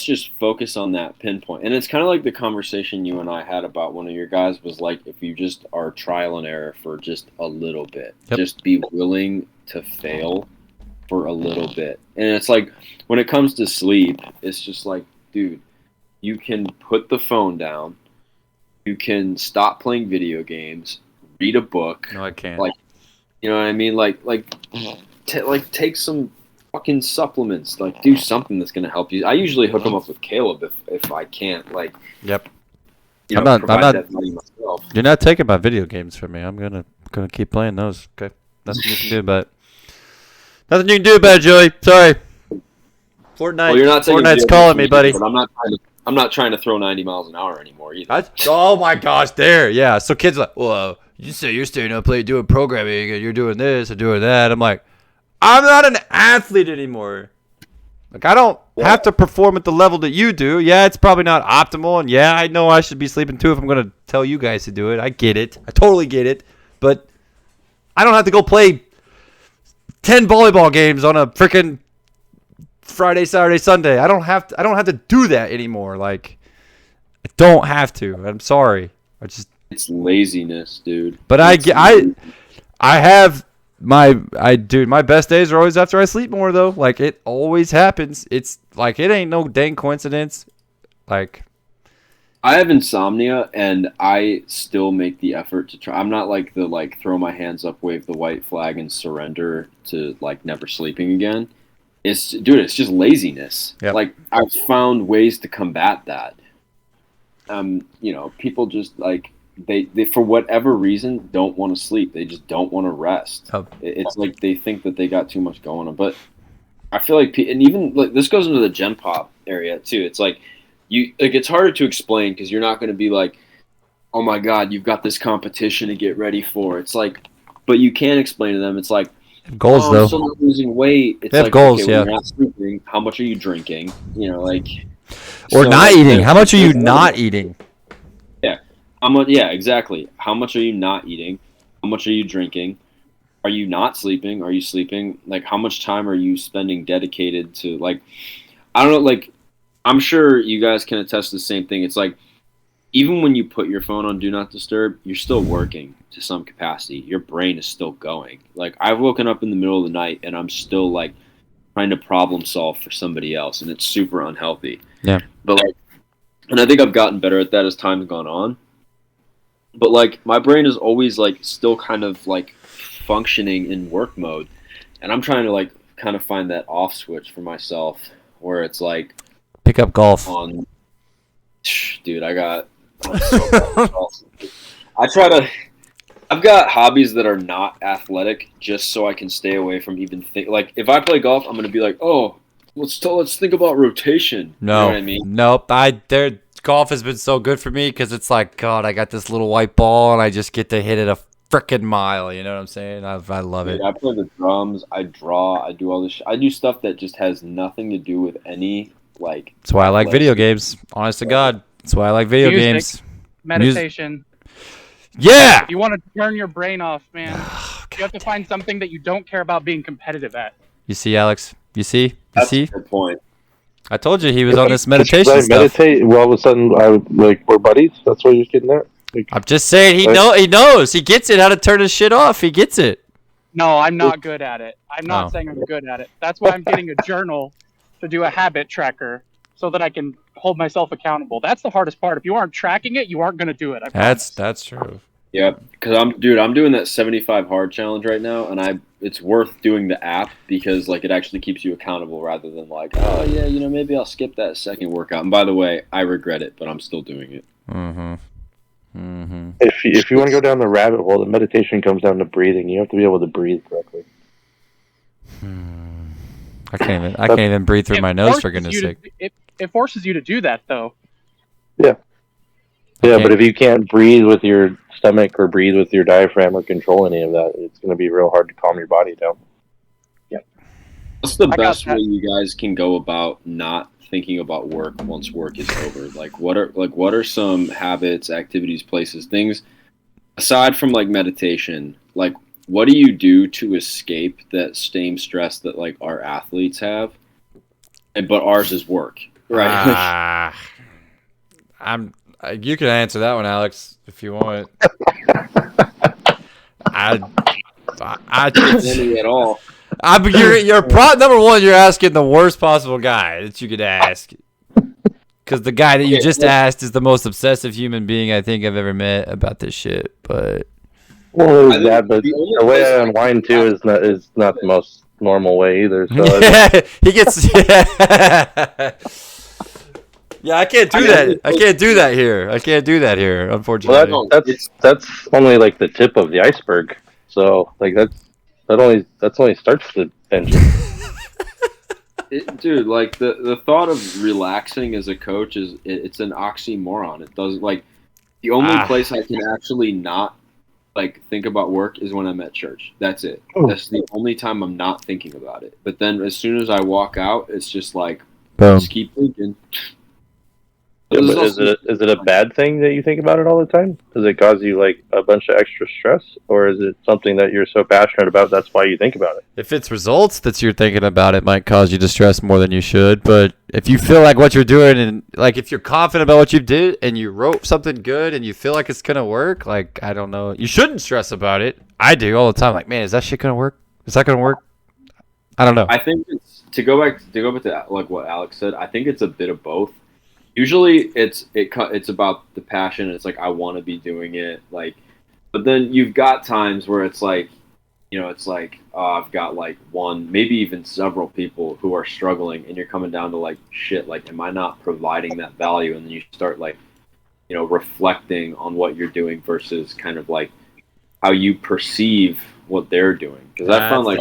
just focus on that pinpoint. And it's kind of like the conversation you and I had about one of your guys was like, if you just are trial and error for just a little bit, just be willing to fail for a little bit. And it's like, when it comes to sleep, it's just like, dude, you can put the phone down. You can stop playing video games, read a book. No, I can't. Like, you know what I mean? Take some fucking supplements. Like, do something that's gonna help you. I usually hook them up with Caleb if I can't. Like, yep. I'm not. That money myself. You're not taking my video games from me. I'm gonna keep playing those. Okay. Nothing you can do about it. Nothing you can do about it, Joey. Sorry. Fortnite. Well, you're not taking Fortnite's calling me, buddy. But I'm not trying to throw 90 miles an hour anymore either. Oh my gosh, there. Yeah. So kids are like, well, you say you're staying up late doing programming and you're doing this and doing that. I'm like, I'm not an athlete anymore. Like, I don't have to perform at the level that you do. Yeah, it's probably not optimal. And yeah, I know I should be sleeping too if I'm going to tell you guys to do it. I get it. I totally get it. But I don't have to go play 10 volleyball games on a freaking Friday, Saturday, Sunday. I don't have to do that anymore. Like, I don't have to. I'm sorry. It's laziness, dude. But I have my best days are always after I sleep more though. Like, it always happens. It's like, it ain't no dang coincidence. Like, I have insomnia and I still make the effort to try. I'm not like the throw my hands up, wave the white flag and surrender to like never sleeping again. It's just laziness. Yep. Like, I've found ways to combat that. People just like they for whatever reason don't want to sleep. They just don't want to rest. Oh. It's like they think that they got too much going on. But I feel like, and even like this goes into the Gen Pop area too. It's like it's harder to explain because you're not going to be like, oh my God, you've got this competition to get ready for. It's like, but you can explain to them. It's like, goals though. I'm still not losing weight. It's they have like, goals, okay, yeah. Well, you're not sleeping. How much are you drinking? Or not eating. How much are you not eating? Yeah, exactly. How much are you not eating? How much are you drinking? Are you not sleeping? Are you sleeping? Like, how much time are you spending dedicated to, like, I don't know, like, I'm sure you guys can attest to the same thing. It's like, even when you put your phone on Do Not Disturb, you're still working to some capacity. Your brain is still going. Like, I've woken up in the middle of the night and I'm still, like, trying to problem solve for somebody else, and it's super unhealthy. Yeah. But, like, and I think I've gotten better at that as time's gone on. But, like, my brain is always, like, still kind of, like, functioning in work mode. And I'm trying to, like, kind of find that off switch for myself where it's, like, Pick up golf. on... Dude, I'm so bad at golf. I've got hobbies that are not athletic just so I can stay away from even think. Like, if I play golf, I'm going to be like, oh, let's think about rotation. No. You know what I mean? Nope. Golf has been so good for me because it's like, God, I got this little white ball and I just get to hit it a freaking mile. You know what I'm saying? I love it. Dude, I play the drums. I draw. I do all this. I do stuff that just has nothing to do with any, like. That's why I like video games. Honest to God. That's why I like video Music. games. Meditation. Yeah. You want to turn your brain off, man. You have to find something that you don't care about being competitive at. You see, Alex? You see? That's a good point. I told you he was on this meditation I stuff. meditate. Well, all of a sudden, we're buddies. That's what you're getting at. Like, I'm just saying he knows. He gets it how to turn his shit off. He gets it. No, I'm not good at it. I'm not Oh. saying I'm good at it. That's why I'm getting a journal to do a habit tracker so that I can hold myself accountable. That's the hardest part. If you aren't tracking it, you aren't going to do it. I promise. That's true. Yeah, because I'm doing that 75 hard challenge right now, and it's worth doing the app because, like, it actually keeps you accountable rather than like, oh yeah, maybe I'll skip that second workout. And by the way, I regret it, but I'm still doing it. Mm-hmm. Mm-hmm. if you want to go down the rabbit hole, the meditation comes down to breathing. You have to be able to breathe correctly. I can't even breathe through my nose for goodness sake. It forces you to do that, though. Yeah, Okay. but if you can't breathe with your stomach or breathe with your diaphragm or control any of that, it's going to be real hard to calm your body down. What's the I got best that. way you guys can go about not thinking about work once work is over? Like, what are some habits, activities, places, things aside from like meditation? Like, what do you do to escape that same stress that like our athletes have, but ours is work, right? You can answer that one, Alex, if you want. I Any at all? you're number one. You're asking the worst possible guy that you could ask, because the guy that you just asked is the most obsessive human being I think I've ever met about this shit. But Well, I there's think that, but the only the way place I I unwind too is not the most normal way either. So he gets. Yeah, I can't do that. I can't do that here. Unfortunately. well, that's only like the tip of the iceberg. So like that only starts the engine. Dude, like the thought of relaxing as a coach it's an oxymoron. It doesn't like the only place I can actually not like think about work is when I'm at church. That's it. That's the only time I'm not thinking about it. But then as soon as I walk out, it's just like Boom. just keep thinking. Yeah, but is it a bad thing that you think about it all the time? Does it cause you like a bunch of extra stress, or is it something that you're so passionate about that's why you think about it? If it's results that you're thinking about, it might cause you to stress more than you should. But if you feel like what you're doing, and like if you're confident about what you did and you wrote something good and you feel like it's gonna work, like I don't know, you shouldn't stress about it. I do all the time. Like, man, is that shit gonna work? Is that gonna work? I don't know. I think it's to go back to like what Alex said. I think it's a bit of both. Usually it's about the passion. It's like I want to be doing it, like, but then you've got times where it's like, it's like I've got like one, maybe even several people who are struggling, and you're coming down to like shit. Like, am I not providing that value? And then you start like, reflecting on what you're doing versus kind of like how you perceive what they're doing. Because I found like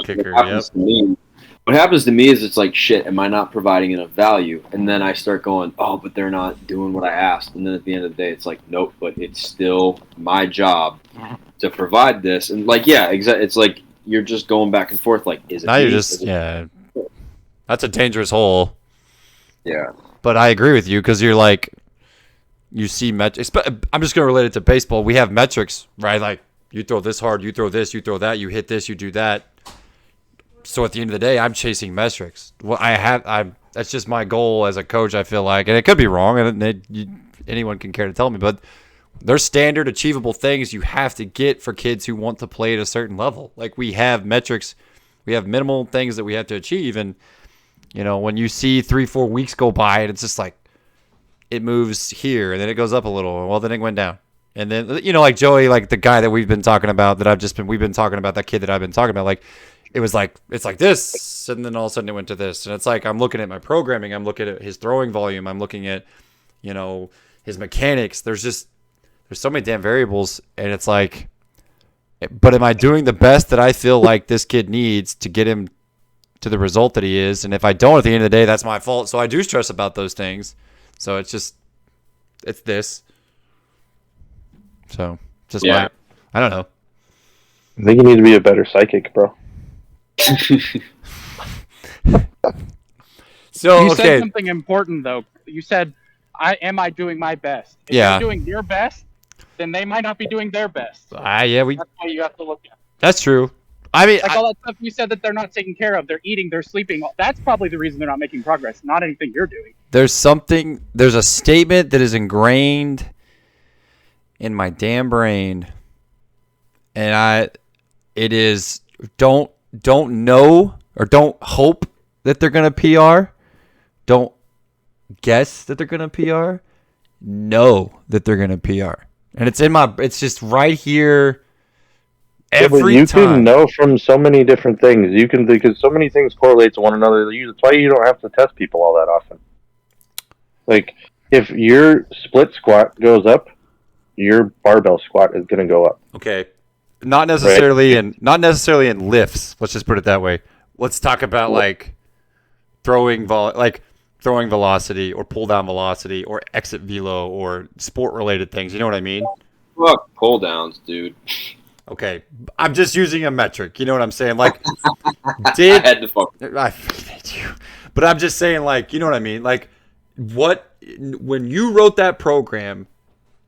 what happens to me is it's like, shit, am I not providing enough value? And then I start going, oh, but they're not doing what I asked. And then at the end of the day, it's like, nope, but it's still my job to provide this. And like, yeah, exactly. It's like you're just going back and forth. Like, is it? Now you're just That's a dangerous hole. Yeah. But I agree with you because you're like, you see metrics. I'm just gonna relate it to baseball. We have metrics, right? Like you throw this hard, you throw this, you throw that, you hit this, you do that. So at the end of the day, I'm chasing metrics. Well, That's just my goal as a coach. I feel like, and it could be wrong, and anyone can care to tell me, but there's standard achievable things you have to get for kids who want to play at a certain level. Like we have metrics, we have minimal things that we have to achieve, and when you see 3-4 weeks go by, and it's just like it moves here, and then it goes up a little, well, then it went down, and then like Joey, like the guy that we've been talking about, we've been talking about, that kid that I've been talking about, like it was like it's like this, and then all of a sudden it went to this, and it's like I'm looking at my programming, I'm looking at his throwing volume, I'm looking at his mechanics. There's so many damn variables, and it's like, but am I doing the best that I feel like this kid needs to get him to the result that he is? And if I don't, at the end of the day, that's my fault. So I do stress about those things. So it's this. So just I don't know. I think you need to be a better psychic, bro. So You okay, said something important though. You said, am I doing my best? If Yeah. you're doing your best, then they might not be doing their best. yeah, That's why you have to look at. that's true. I mean, Like all that stuff you said that they're not taking care of. They're eating, they're sleeping. That's probably the reason they're not making progress, not anything you're doing. there's a statement that is ingrained in my damn brain, and it is don't know or don't hope that they're gonna PR. Don't guess that they're gonna PR. Know that they're gonna PR, and it's just right here. Every you time. can know from so many different things. Because so many things correlate to one another. That's why you don't have to test people all that often. Like if your split squat goes up, your barbell squat is going to go up. Okay, not necessarily in lifts. Let's just put it that way. Let's talk about like throwing velocity or pull down velocity or exit velo or sport related things. You know what I mean? Fuck pull downs, dude. Okay, I'm just using a metric. You know what I'm saying? Like, I had to fuck. I hate you, but I'm just saying, like, you know what I mean? Like, when you wrote that program,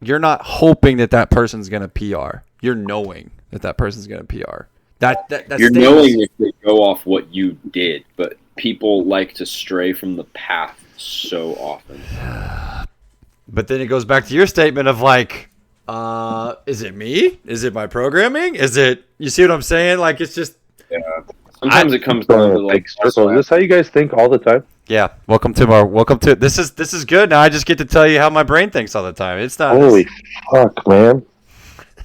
you're not hoping that person's gonna PR. You're knowing that person's gonna PR. That's You're knowing if they go off what you did, but people like to stray from the path so often. But then it goes back to your statement of like, is it me? Is it my programming? Is it? You see what I'm saying? Like, it's just. Yeah. Sometimes it comes down to like circle. Is this how you guys think all the time? Yeah. Welcome to this is good. Now I just get to tell you how my brain thinks all the time. It's not. Holy fuck, man.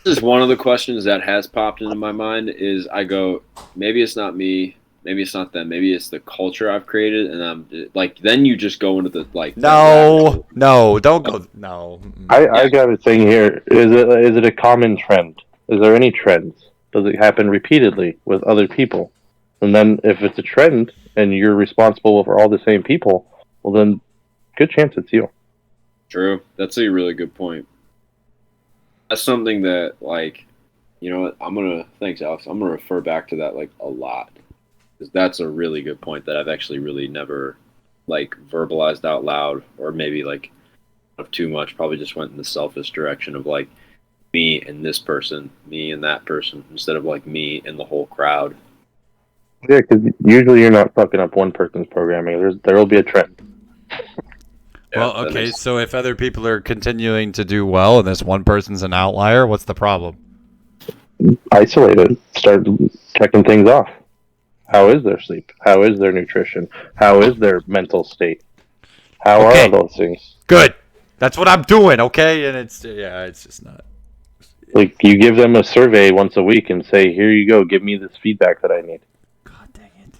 This is one of the questions that has popped into my mind. Is I go, maybe it's not me. Maybe it's not them. Maybe it's the culture I've created, and I'm like, then you just go into the like. No, don't go. No. I got a thing here. Is it a common trend? Is there any trends? Does it happen repeatedly with other people? And then if it's a trend and you're responsible for all the same people, well then, good chance it's you. True. That's a really good point. That's something that like, you know what? Thanks, Alex. I'm gonna refer back to that like a lot. Because that's a really good point that I've actually really never like verbalized out loud, or maybe like of too much. Probably just went in the selfish direction of like me and this person, me and that person, instead of like me and the whole crowd. Yeah, because usually you're not fucking up one person's programming. There will be a trend. Well, okay. So if other people are continuing to do well and this one person's an outlier, what's the problem? Isolate it. Start checking things off. How is their sleep? How is their nutrition? How is their mental state? How are those things? Good. That's what I'm doing, okay? And it's just not. Like, you give them a survey once a week and say, here you go, give me this feedback that I need. God dang it.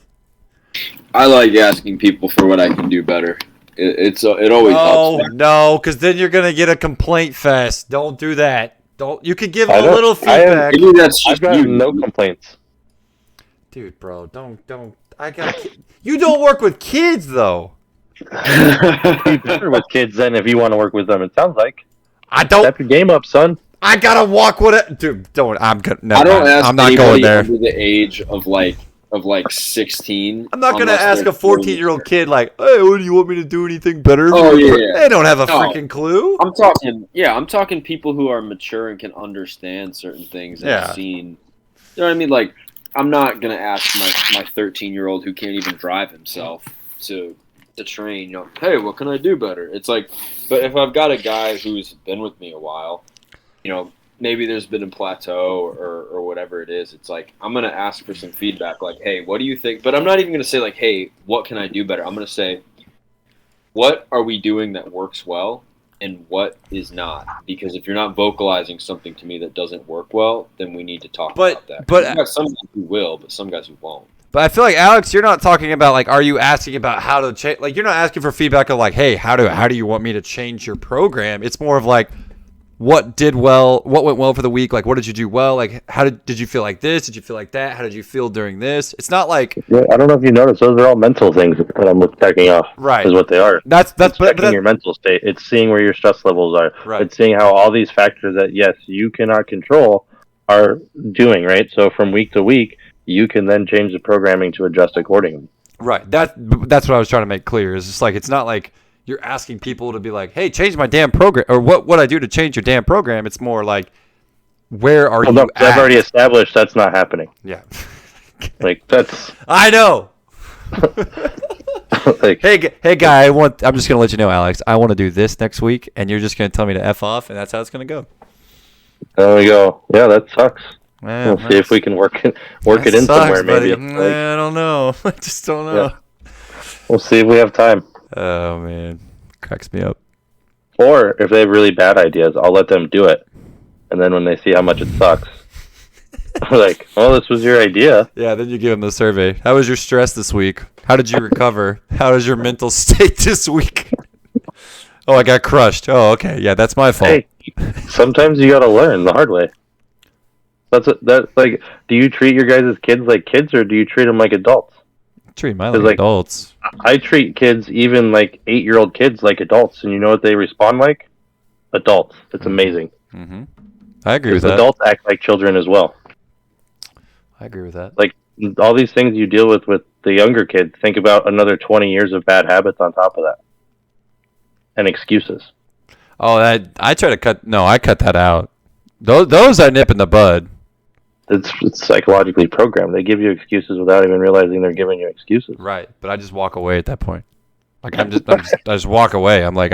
I like asking people for what I can do better. It always helps. No, because then you're gonna get a complaint fest. Don't do that. You could give a little feedback. Maybe that's I've just got you. no complaints. Dude, bro, don't. You don't work with kids though. Be better with kids then if you want to work with them. It sounds like. I don't. Step your game up, son. I gotta walk with it, dude. Don't. I'm good. No, I don't ask I'm not anybody going there. under the age of like 16. I'm not gonna unless ask they're a 14-year-old kid like, "Hey, what do you want me to do? Anything better?" Oh, yeah. They don't have a No. freaking clue. I'm talking people who are mature and can understand certain things and have seen. You know what I mean? Like, I'm not gonna ask my 13-year-old who can't even drive himself to to train. You know, hey, what can I do better? It's like, but if I've got a guy who's been with me a while, you know, maybe there's been a plateau or whatever it is. It's like I'm gonna ask for some feedback, like, hey, what do you think? But I'm not even gonna say like, hey, what can I do better? I'm gonna say, what are we doing that works well, and what is not? Because if you're not vocalizing something to me that doesn't work well, then we need to talk about that. But you got some guys who will, but some guys who won't. But I feel like, Alex, you're not talking about, like, are you asking about how to change? Like, you're not asking for feedback of, like, hey, how do you want me to change your program? It's more of, like, what did well? What went well for the week? Like, what did you do well? Like, how did you feel like this? Did you feel like that? How did you feel during this? It's not like... Yeah, I don't know if you noticed, those are all mental things that I'm checking off. Right. Is what they are. It's checking your mental state. It's seeing where your stress levels are. Right. It's seeing how all these factors that, yes, you cannot control are doing, right? So from week to week, you can then change the programming to adjust accordingly. Right. That's what I was trying to make clear. Is just like, it's not like you're asking people to be like, hey, change my damn program, or what I do to change your damn program. It's more like, where are you at? I've already established that's not happening. Yeah. Like, that's... I know. like, hey guy, I'm just gonna let you know, Alex, I want to do this next week, and you're just gonna tell me to F off, and that's how it's gonna go. there we go. Yeah, that sucks. Man, We'll see if we can work it in somewhere, maybe. Like, I don't know. I just don't know. Yeah. We'll see if we have time. Oh man, cracks me up. Or if they have really bad ideas, I'll let them do it. And then when they see how much it sucks, like, well, this was your idea. Yeah, then you give them the survey. How was your stress this week? How did you recover? How is your mental state this week? Oh, I got crushed. Oh, okay. Yeah, that's my fault. Hey, sometimes you gotta learn the hard way. That's like, do you treat your guys as kids like kids, or do you treat them like adults? Treat mine 'Cause, like like, adults. I treat kids, even like 8-year-old kids, like adults, and you know what they respond like? Adults. It's amazing. Mm-hmm. I agree with Because that. adults act like children as well. I agree with that. Like, all these things you deal with the younger kids, think about another 20 years of bad habits on top of that. And excuses. Oh, I try to cut. No, I cut that out. Those I nip in the bud. It's psychologically programmed. They give you excuses without even realizing they're giving you excuses. Right, but I just walk away at that point. Like I just walk away. I'm like,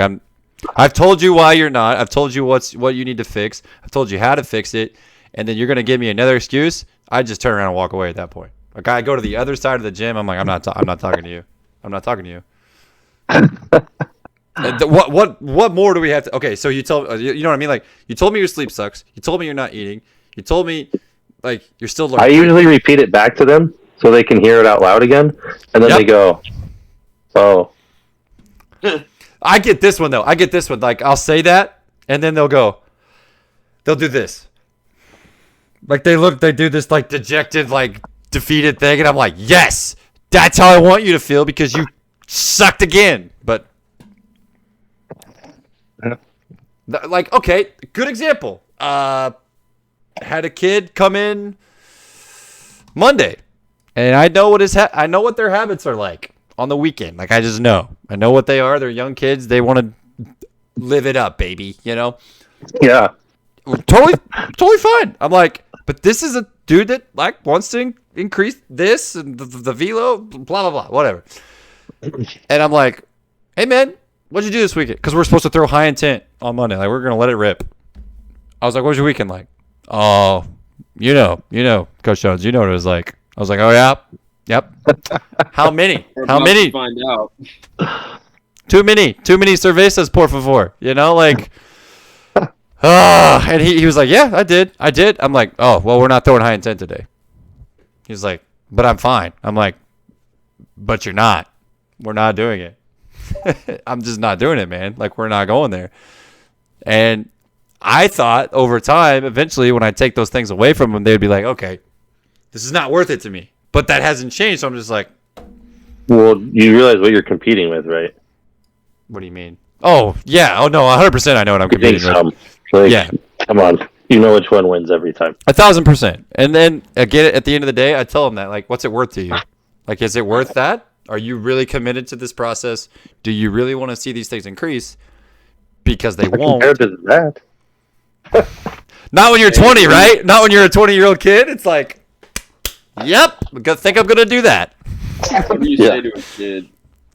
I've told you why you're not. I've told you what you need to fix. I've told you how to fix it, and then you're gonna give me another excuse. I just turn around and walk away at that point. Like I go to the other side of the gym. I'm like, I'm not talking to you. I'm not talking to you. What more do we have to? Okay, so you told you know what I mean. Like you told me your sleep sucks. You told me you're not eating. You told me like you're still learning. I usually repeat it back to them so they can hear it out loud again, and then they go, "Oh." I get this one though. Like I'll say that, and then they'll do this. Like they do this like dejected, like defeated thing, and I'm like, yes, that's how I want you to feel because you sucked again. But like, okay, good example. Had a kid come in Monday, and I know I know what their habits are like on the weekend. Like I just know. I know what they are. They're young kids. They want to live it up, baby. You know? Yeah. Totally fine. I'm like, but this is a dude that like wants to increase this and the velo, blah blah blah, whatever. And I'm like, hey man, what'd you do this weekend? Because we're supposed to throw high intent on Monday. Like we're gonna let it rip. I was like, what was your weekend like? Oh, you know, Coach Jones, you know what it was like. I was like, oh yeah, yep. How many? How many? Find out. Too many cervezas, por favor. You know, like. And he was like, yeah, I did. I'm like, oh, well, we're not throwing high intent today. He's like, but I'm fine. I'm like, but you're not. We're not doing it. I'm just not doing it, man. Like, we're not going there. And I thought over time, eventually, when I take those things away from them, they'd be like, okay, this is not worth it to me. But that hasn't changed. So I'm just like, well, you realize what you're competing with, right? what do you mean? Oh, yeah. Oh, no, 100% I know what I'm competing with. Like, Yeah. Come on. You know which one wins every time. 1,000%. And then again, at the end of the day, I tell them that, like, what's it worth to you? Like, is it worth that? Are you really committed to this process? Do you really want to see these things increase? Because they won't. Compared to that. Not when you're 20, right? Not when you're a 20-year-old kid. It's like, yep, I think I'm going to do that. What do you say to a kid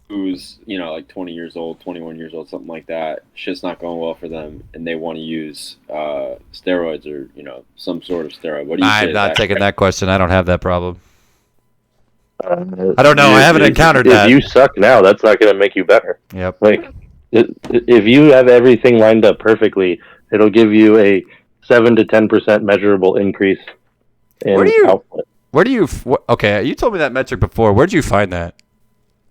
who's, you know, like 20 years old, 21 years old, something like that, shit's not going well for them, and they want to use steroids or, you know, some sort of steroid. What do you say? I'm to not that? taking that question. I don't have that problem. I don't know. I haven't encountered that. If you suck now, that's not going to make you better. Yep. Like, if you have everything lined up perfectly, it'll give you a 7 to 10% measurable increase in Where do you- output. Where do you? Okay, you told me that metric before. Where'd you find that?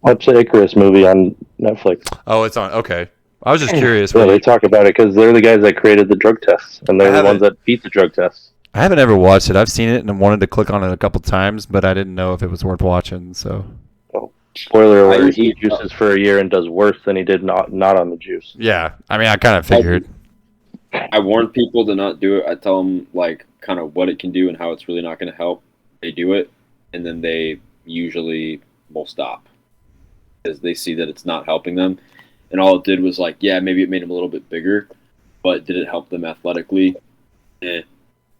Watch the Icarus movie on Netflix. Oh, it's on. Okay, I was just curious. Yeah, they talk about it because they're the guys that created the drug tests, and they're I the ones haven't- that beat the drug tests. I haven't ever watched it. I've seen it and wanted to click on it a couple times, but I didn't know if it was worth watching. So Spoiler I alert: he usually- juices for a year and does worse than he did not on the juice. yeah, I mean, I kind of figured. I warn people to not do it. I tell them, like, kind of what it can do and how it's really not going to help. They do it, and then they usually will stop because they see that it's not helping them. And all it did was, like, yeah, maybe it made them a little bit bigger, but did it help them athletically?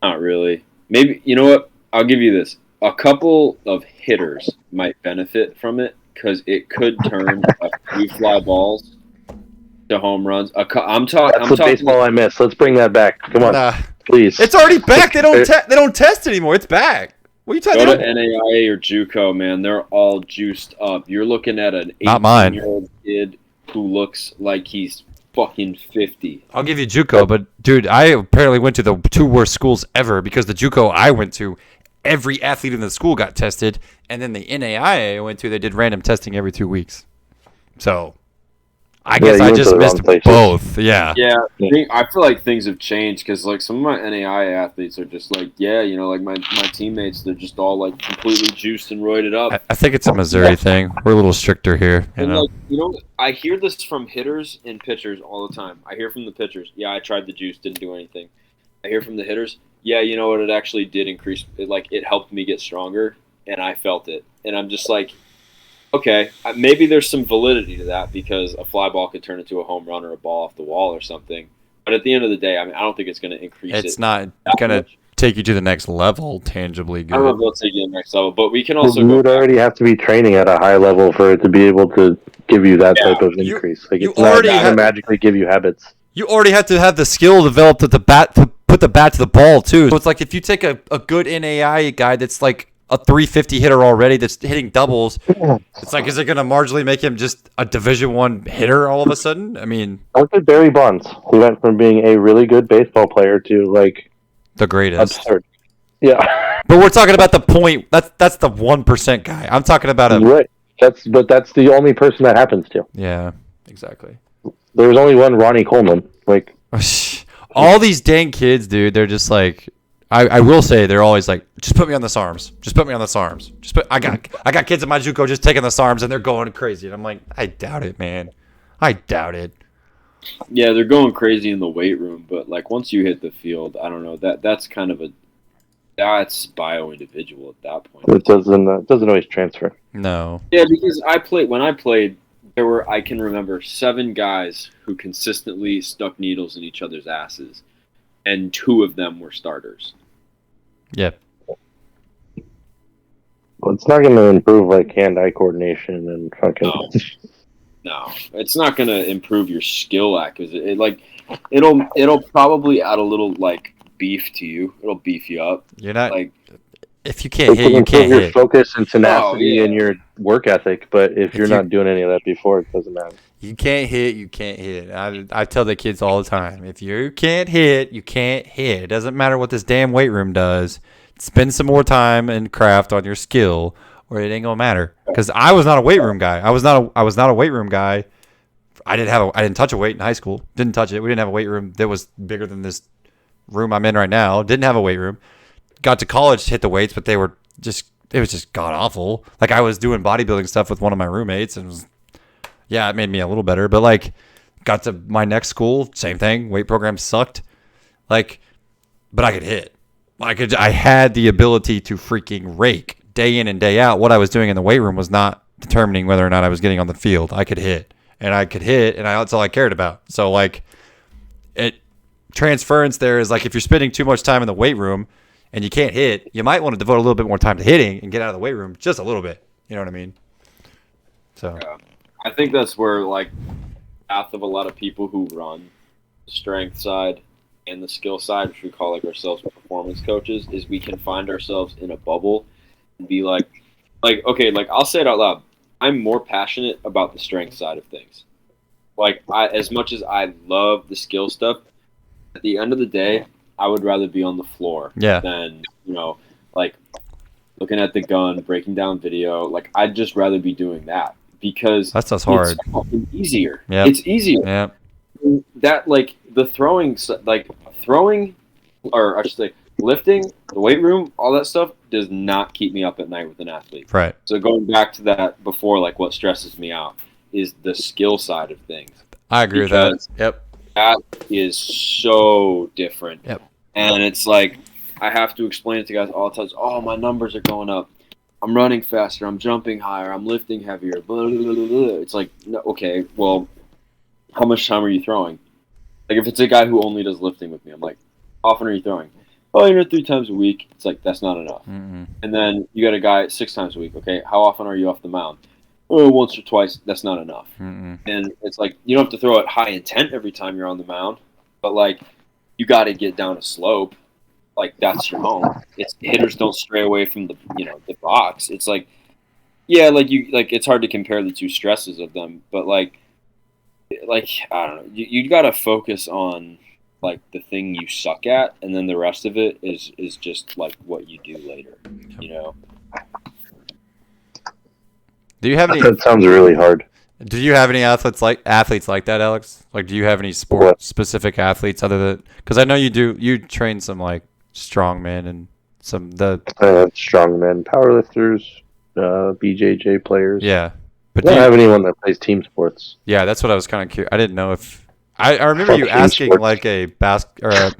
Not really. Maybe, you know what? I'll give you this. A couple of hitters might benefit from it because it could turn a few fly balls to home runs. I'm That's talking. the baseball I miss. Let's bring that back. Come on, Nah, please. it's already back. They don't test anymore. It's back. What are you talking Go about? to NAIA or JUCO, man. They're all juiced up. You're looking at an Not mine. 18-year-old kid who looks like he's fucking 50. I'll give you JUCO, but dude, I apparently went to the two worst schools ever because the JUCO I went to, every athlete in the school got tested, and then the NAIA I went to, they did random testing every 2 weeks. So I guess you I went to just the wrong missed places. both. Yeah. Yeah, I feel like things have changed because, like, some of my NAIA athletes are just like, yeah, you know, like my teammates, they're just all like completely juiced and roided up. I think it's a Missouri thing. We're a little stricter here, you And know. like, you know, I hear this from hitters and pitchers all the time. I hear from the pitchers, yeah, I tried the juice, didn't do anything. I hear from the hitters, yeah, you know what, it actually did increase. It helped me get stronger, and I felt it. And I'm just like, okay, maybe there's some validity to that because a fly ball could turn into a home run or a ball off the wall or something. But at the end of the day, I mean, I don't think it's going to increase it. It's not that going to much. take you to the next level tangibly I don't know if good. they'll take it to the next level, but we can also You go would back. already have to be training at a high level for it to be able to give you that Yeah. type of You- increase. Like, you it's not already going to have- magically give you habits. You already have to have the skill developed at the bat to put the bat to the ball too. So it's like if you take a good NAI guy that's like a 350 hitter already that's hitting doubles, it's like, is it going to marginally make him just a Division I hitter all of a sudden? I mean, Look at Barry Bonds, who went from being a really good baseball player to, like, the greatest. absurd. Yeah, But we're talking about the point. That's the 1% guy. I'm talking about a right. That's the only person that happens to. yeah, exactly. There was only one Ronnie Coleman. Like, All these dang kids, dude, they're just like, I will say they're always like, just put me on the SARMs. Just put me on the SARMs. I got kids in my JUCO just taking the SARMs and they're going crazy. And I'm like, I doubt it, man. I doubt it. Yeah, they're going crazy in the weight room, but like once you hit the field, I don't know, that's kind of that's bio individual at that point. it doesn't always transfer. No. Yeah, because when I played, there were, I can remember 7 guys who consistently stuck needles in each other's asses, and 2 of them were starters. Yeah. Well, it's not going to improve, like, hand-eye coordination and fucking. No, it's not going to improve your skill acquisition. It'll probably add a little like beef to you. It'll beef you up. You're not Like, if you can't It hit, can you improve can't your hit. focus and tenacity yeah. and your work ethic, but if you're you- not doing any of that before, it doesn't matter. You can't hit, you can't hit. I tell the kids all the time, if you can't hit, you can't hit. It doesn't matter what this damn weight room does. Spend some more time and craft on your skill, or it ain't gonna matter. Because I was not a weight room guy. I was not a weight room guy. I didn't touch a weight in high school. Didn't touch it. We didn't have a weight room that was bigger than this room I'm in right now. Didn't have a weight room. Got to college, hit the weights, but it was just god awful. Like I was doing bodybuilding stuff with one of my roommates, and it made me a little better. But like, got to my next school, same thing. Weight program sucked. Like, but I could hit. I had the ability to freaking rake day in and day out. What I was doing in the weight room was not determining whether or not I was getting on the field. I could hit, and that's all I cared about. So like, transference there is like if you're spending too much time in the weight room and you can't hit, you might want to devote a little bit more time to hitting and get out of the weight room just a little bit. You know what I mean? So I think that's where like path of a lot of people who run the strength side and the skill side, which we call like ourselves performance coaches, is we can find ourselves in a bubble and be like okay, like I'll say it out loud. I'm more passionate about the strength side of things. Like as much as I love the skill stuff, at the end of the day, I would rather be on the floor than, like looking at the gun, breaking down video. Like I'd just rather be doing that because that's hard. It's fucking easier. Yeah, it's easier. Yeah, that like the throwing, or I should say lifting, the weight room, all that stuff does not keep me up at night with an athlete. Right. So going back to that before, like what stresses me out is the skill side of things. I agree with that. Yep. That is so different. Yep. And it's like I have to explain it to guys all the time. Oh, my numbers are going up. I'm running faster. I'm jumping higher. I'm lifting heavier. Blah, blah, blah, blah. It's like, no, okay, well, how much time are you throwing? Like if it's a guy who only does lifting with me, I'm like, how often are you throwing? Oh, 3 times a week. It's like, that's not enough. Mm-hmm. And then you got a guy 6 times a week. Okay, how often are you off the mound? Oh, once or twice. That's not enough. Mm-hmm. And it's like, you don't have to throw it high intent every time you're on the mound, but like, you got to get down a slope. Like that's your home. It's hitters don't stray away from the the box. It's like, yeah, like it's hard to compare the two stresses of them, but like I don't know. You got to focus on like the thing you suck at, and then the rest of it is just like what you do later. Do you have any? That sounds really hard. Do you have any athletes like that, Alex? Like, do you have any sport specific athletes other than? Because I know you do. You train some like strongmen and some strongmen, powerlifters, BJJ players. Yeah, but I don't have anyone that plays team sports. Yeah, that's what I was kind of curious. I didn't know if I remember you asking like a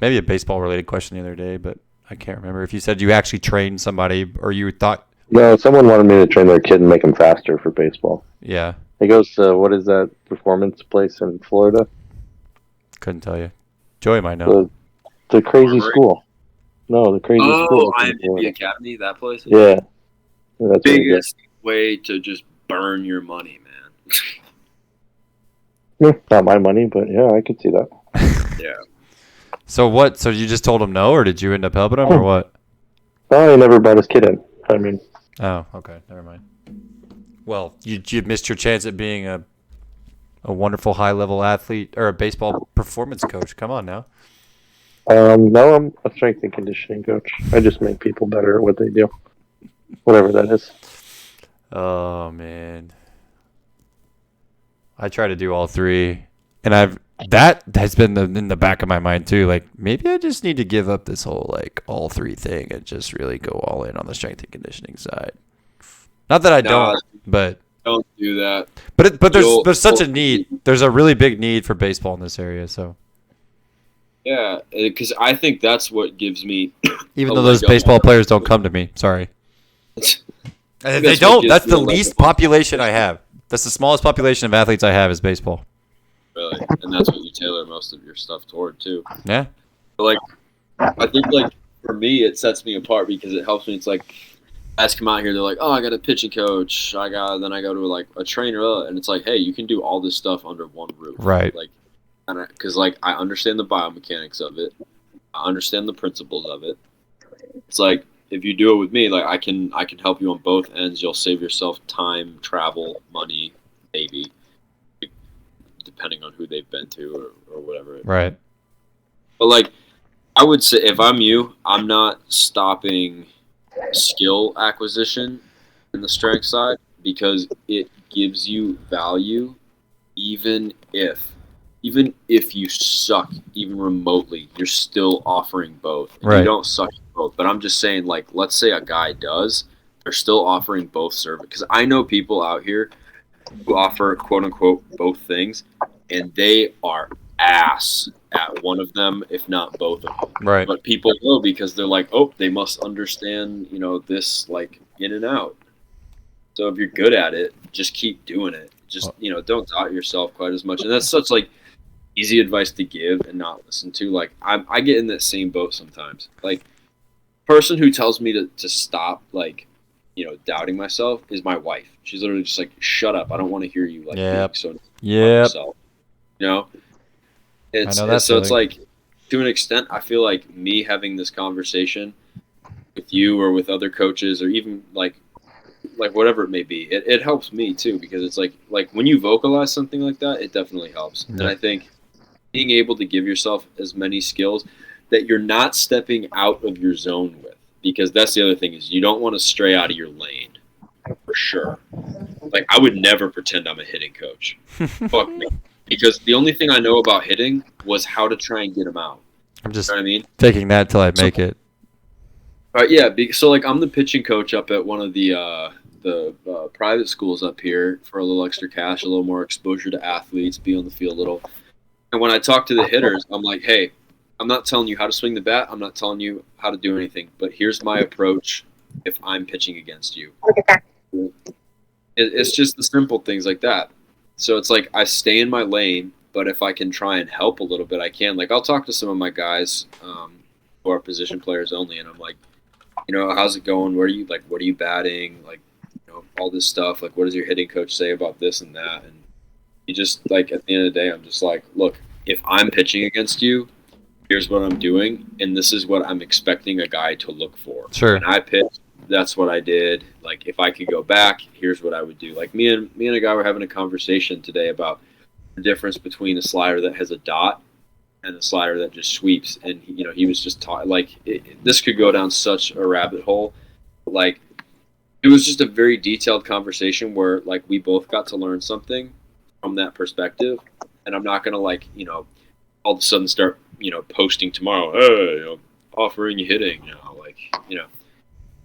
maybe a baseball related question the other day, but I can't remember if you said you actually trained somebody or you thought. No, someone wanted me to train their kid and make him faster for baseball. Yeah. He goes to, what is that performance place in Florida? Couldn't tell you. Joey might know. The crazy school. No, the crazy school. Oh, IMDb Academy, that place? Yeah. That's biggest way to just burn your money, man. Not my money, but yeah, I could see that. Yeah. So what? So you just told him no, or did you end up helping him, or what? Oh, he never brought his kid in. I mean. Oh, okay. Never mind. Well, you missed your chance at being a wonderful high-level athlete or a baseball performance coach. Come on now. No, I'm a strength and conditioning coach. I just make people better at what they do, whatever that is. Oh man, I try to do all three, and that has been in the back of my mind too. Like maybe I just need to give up this whole like all three thing and just really go all in on the strength and conditioning side. Not that I don't, but don't do that. But there's such a need. There's a really big need for baseball in this area. So yeah, because I think that's what gives me. Even though those baseball players don't come to me, sorry. They don't. That's the least population I have. That's the smallest population of athletes I have is baseball. Really, and that's what you tailor most of your stuff toward too. Yeah. But like, I think like for me, it sets me apart because it helps me. It's like. Guys come out here, they're like, oh, I got a pitching coach. Then I go to like a trainer, and it's like, hey, you can do all this stuff under one roof, right? Like, because like I understand the biomechanics of it, I understand the principles of it. It's like if you do it with me, like I can help you on both ends. You'll save yourself time, travel, money, maybe, depending on who they've been to or whatever. Right. But like, I would say if I'm you, I'm not stopping skill acquisition in the strength side because it gives you value even if you suck even remotely, you're still offering both. And right. You don't suck at both. But I'm just saying, like, let's say a guy does, they're still offering both service. Because I know people out here who offer quote unquote both things and they are ass at one of them, if not both of them. Right. But people know because they're like, oh, they must understand, this like in and out. So if you're good at it, just keep doing it. Just, don't doubt yourself quite as much. And that's such like easy advice to give and not listen to. Like I get in that same boat sometimes. Like person who tells me to stop like doubting myself is my wife. She's literally just like, shut up. I don't want to hear you like Yep. being so about Yep. yourself. You know? It's know that so it's feeling. like, to an extent, I feel like me having this conversation with you or with other coaches or even like whatever it may be, it helps me too, because it's like when you vocalize something like that, it definitely helps. And Yeah. I think being able to give yourself as many skills that you're not stepping out of your zone with, because that's the other thing, is you don't want to stray out of your lane for sure. Like, I would never pretend I'm a hitting coach. Fuck me. Because the only thing I know about hitting was how to try and get them out. I'm just You know what I mean? taking that till I make it. Yeah, so like I'm the pitching coach up at one of the private schools up here for a little extra cash, a little more exposure to athletes, be on the field a little. And when I talk to the hitters, I'm like, hey, I'm not telling you how to swing the bat. I'm not telling you how to do anything. But here's my approach if I'm pitching against you. It's just the simple things like that. So it's like I stay in my lane, but if I can try and help a little bit, I can. Like, I'll talk to some of my guys who are position players only, and I'm like, how's it going? What are you batting? Like, all this stuff. Like, what does your hitting coach say about this and that? And you just, like, at the end of the day, I'm just like, look, if I'm pitching against you, here's what I'm doing, and this is what I'm expecting a guy to look for. Sure. When I pitched, that's what I did. Like, if I could go back, here's what I would do. Like, me and a guy were having a conversation today about the difference between a slider that has a dot and a slider that just sweeps. And he was just taught, like, this could go down such a rabbit hole. Like, it was just a very detailed conversation where, like, we both got to learn something from that perspective. And I'm not gonna, like, all of a sudden start posting tomorrow, hey, offering you hitting,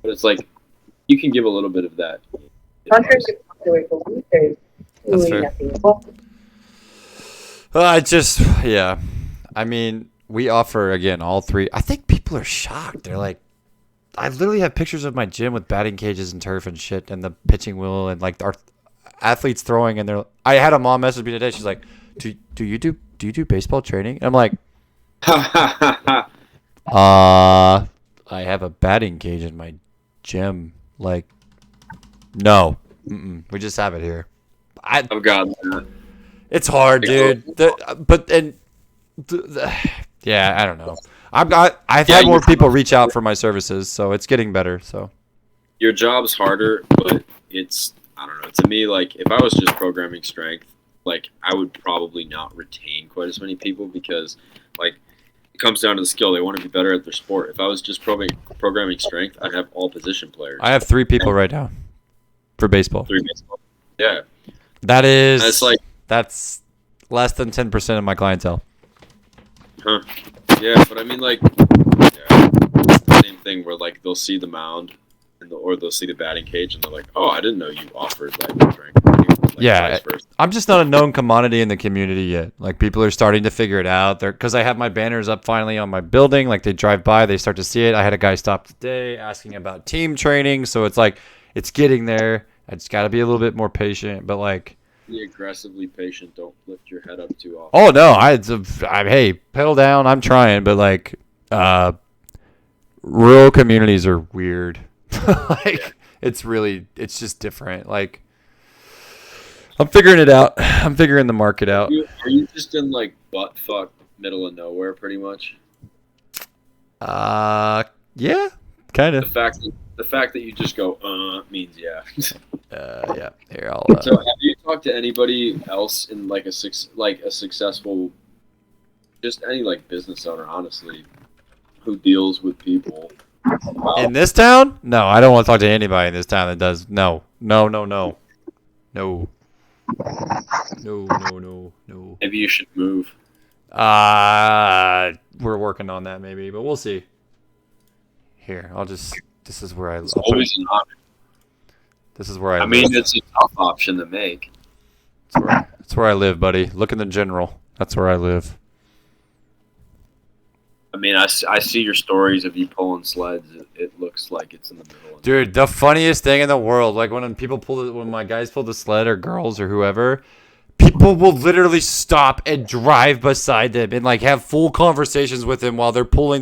but it's like you can give a little bit of that. That's fair. Yeah. I mean, we offer, again, all three. I think people are shocked. They're like, I literally have pictures of my gym with batting cages and turf and shit and the pitching wheel and, like, our athletes throwing. And I had a mom message me today. She's like, do you do baseball training? And I'm like, I have a batting cage in my gym. Like, no. We just have it here. I've gotten that. It's hard, dude. Yeah, I don't know. I've had more people reach out for my services, so it's getting better. So your job's harder, but it's, I don't know. To me, like, if I was just programming strength, like, I would probably not retain quite as many people, because, like, it comes down to the skill. They want to be better at their sport. If I was just programming strength, I'd have all position players. I have 3 people right now for baseball. 3 baseball. Yeah. That's less than 10% of my clientele. Huh. Yeah, but I mean, like, same thing where, like, they'll see the mound or they'll see the batting cage and they're like, oh, I didn't know you offered, like, strength. Like, yeah, vice versa. I'm just not a known commodity in the community yet. Like, people are starting to figure it out. Because I have my banners up finally on my building. Like, they drive by, they start to see it. I had a guy stop today asking about team training. So it's like, it's getting there. I just got to be a little bit more patient. But, like, be aggressively patient. Don't lift your head up too often. oh no, hey, pedal down. I'm trying, but, like, rural communities are weird. Like, it's just different. Like, I'm figuring it out. I'm figuring the market out. Are you just in, like, butt fuck middle of nowhere, pretty much? Yeah, kind The of. fact that you just go means yeah. Yeah. Here, I'll. So have you talked to anybody else in, like, a successful, just any, like, business owner, honestly, who deals with people? In this town? No, I don't want to talk to anybody in this town that does. No. Maybe you should move. We're working on that maybe, but we'll see. Here, this is where It's always an option. This is where I I live. mean, it's a tough option to make. That's where I live, buddy. Look in the general. That's where I live. I mean, I see your stories of you pulling sleds. It looks like it's in the middle. Dude, the funniest thing in the world, like when my guys pull the sled, or girls or whoever, people will literally stop and drive beside them and, like, have full conversations with them while they're pulling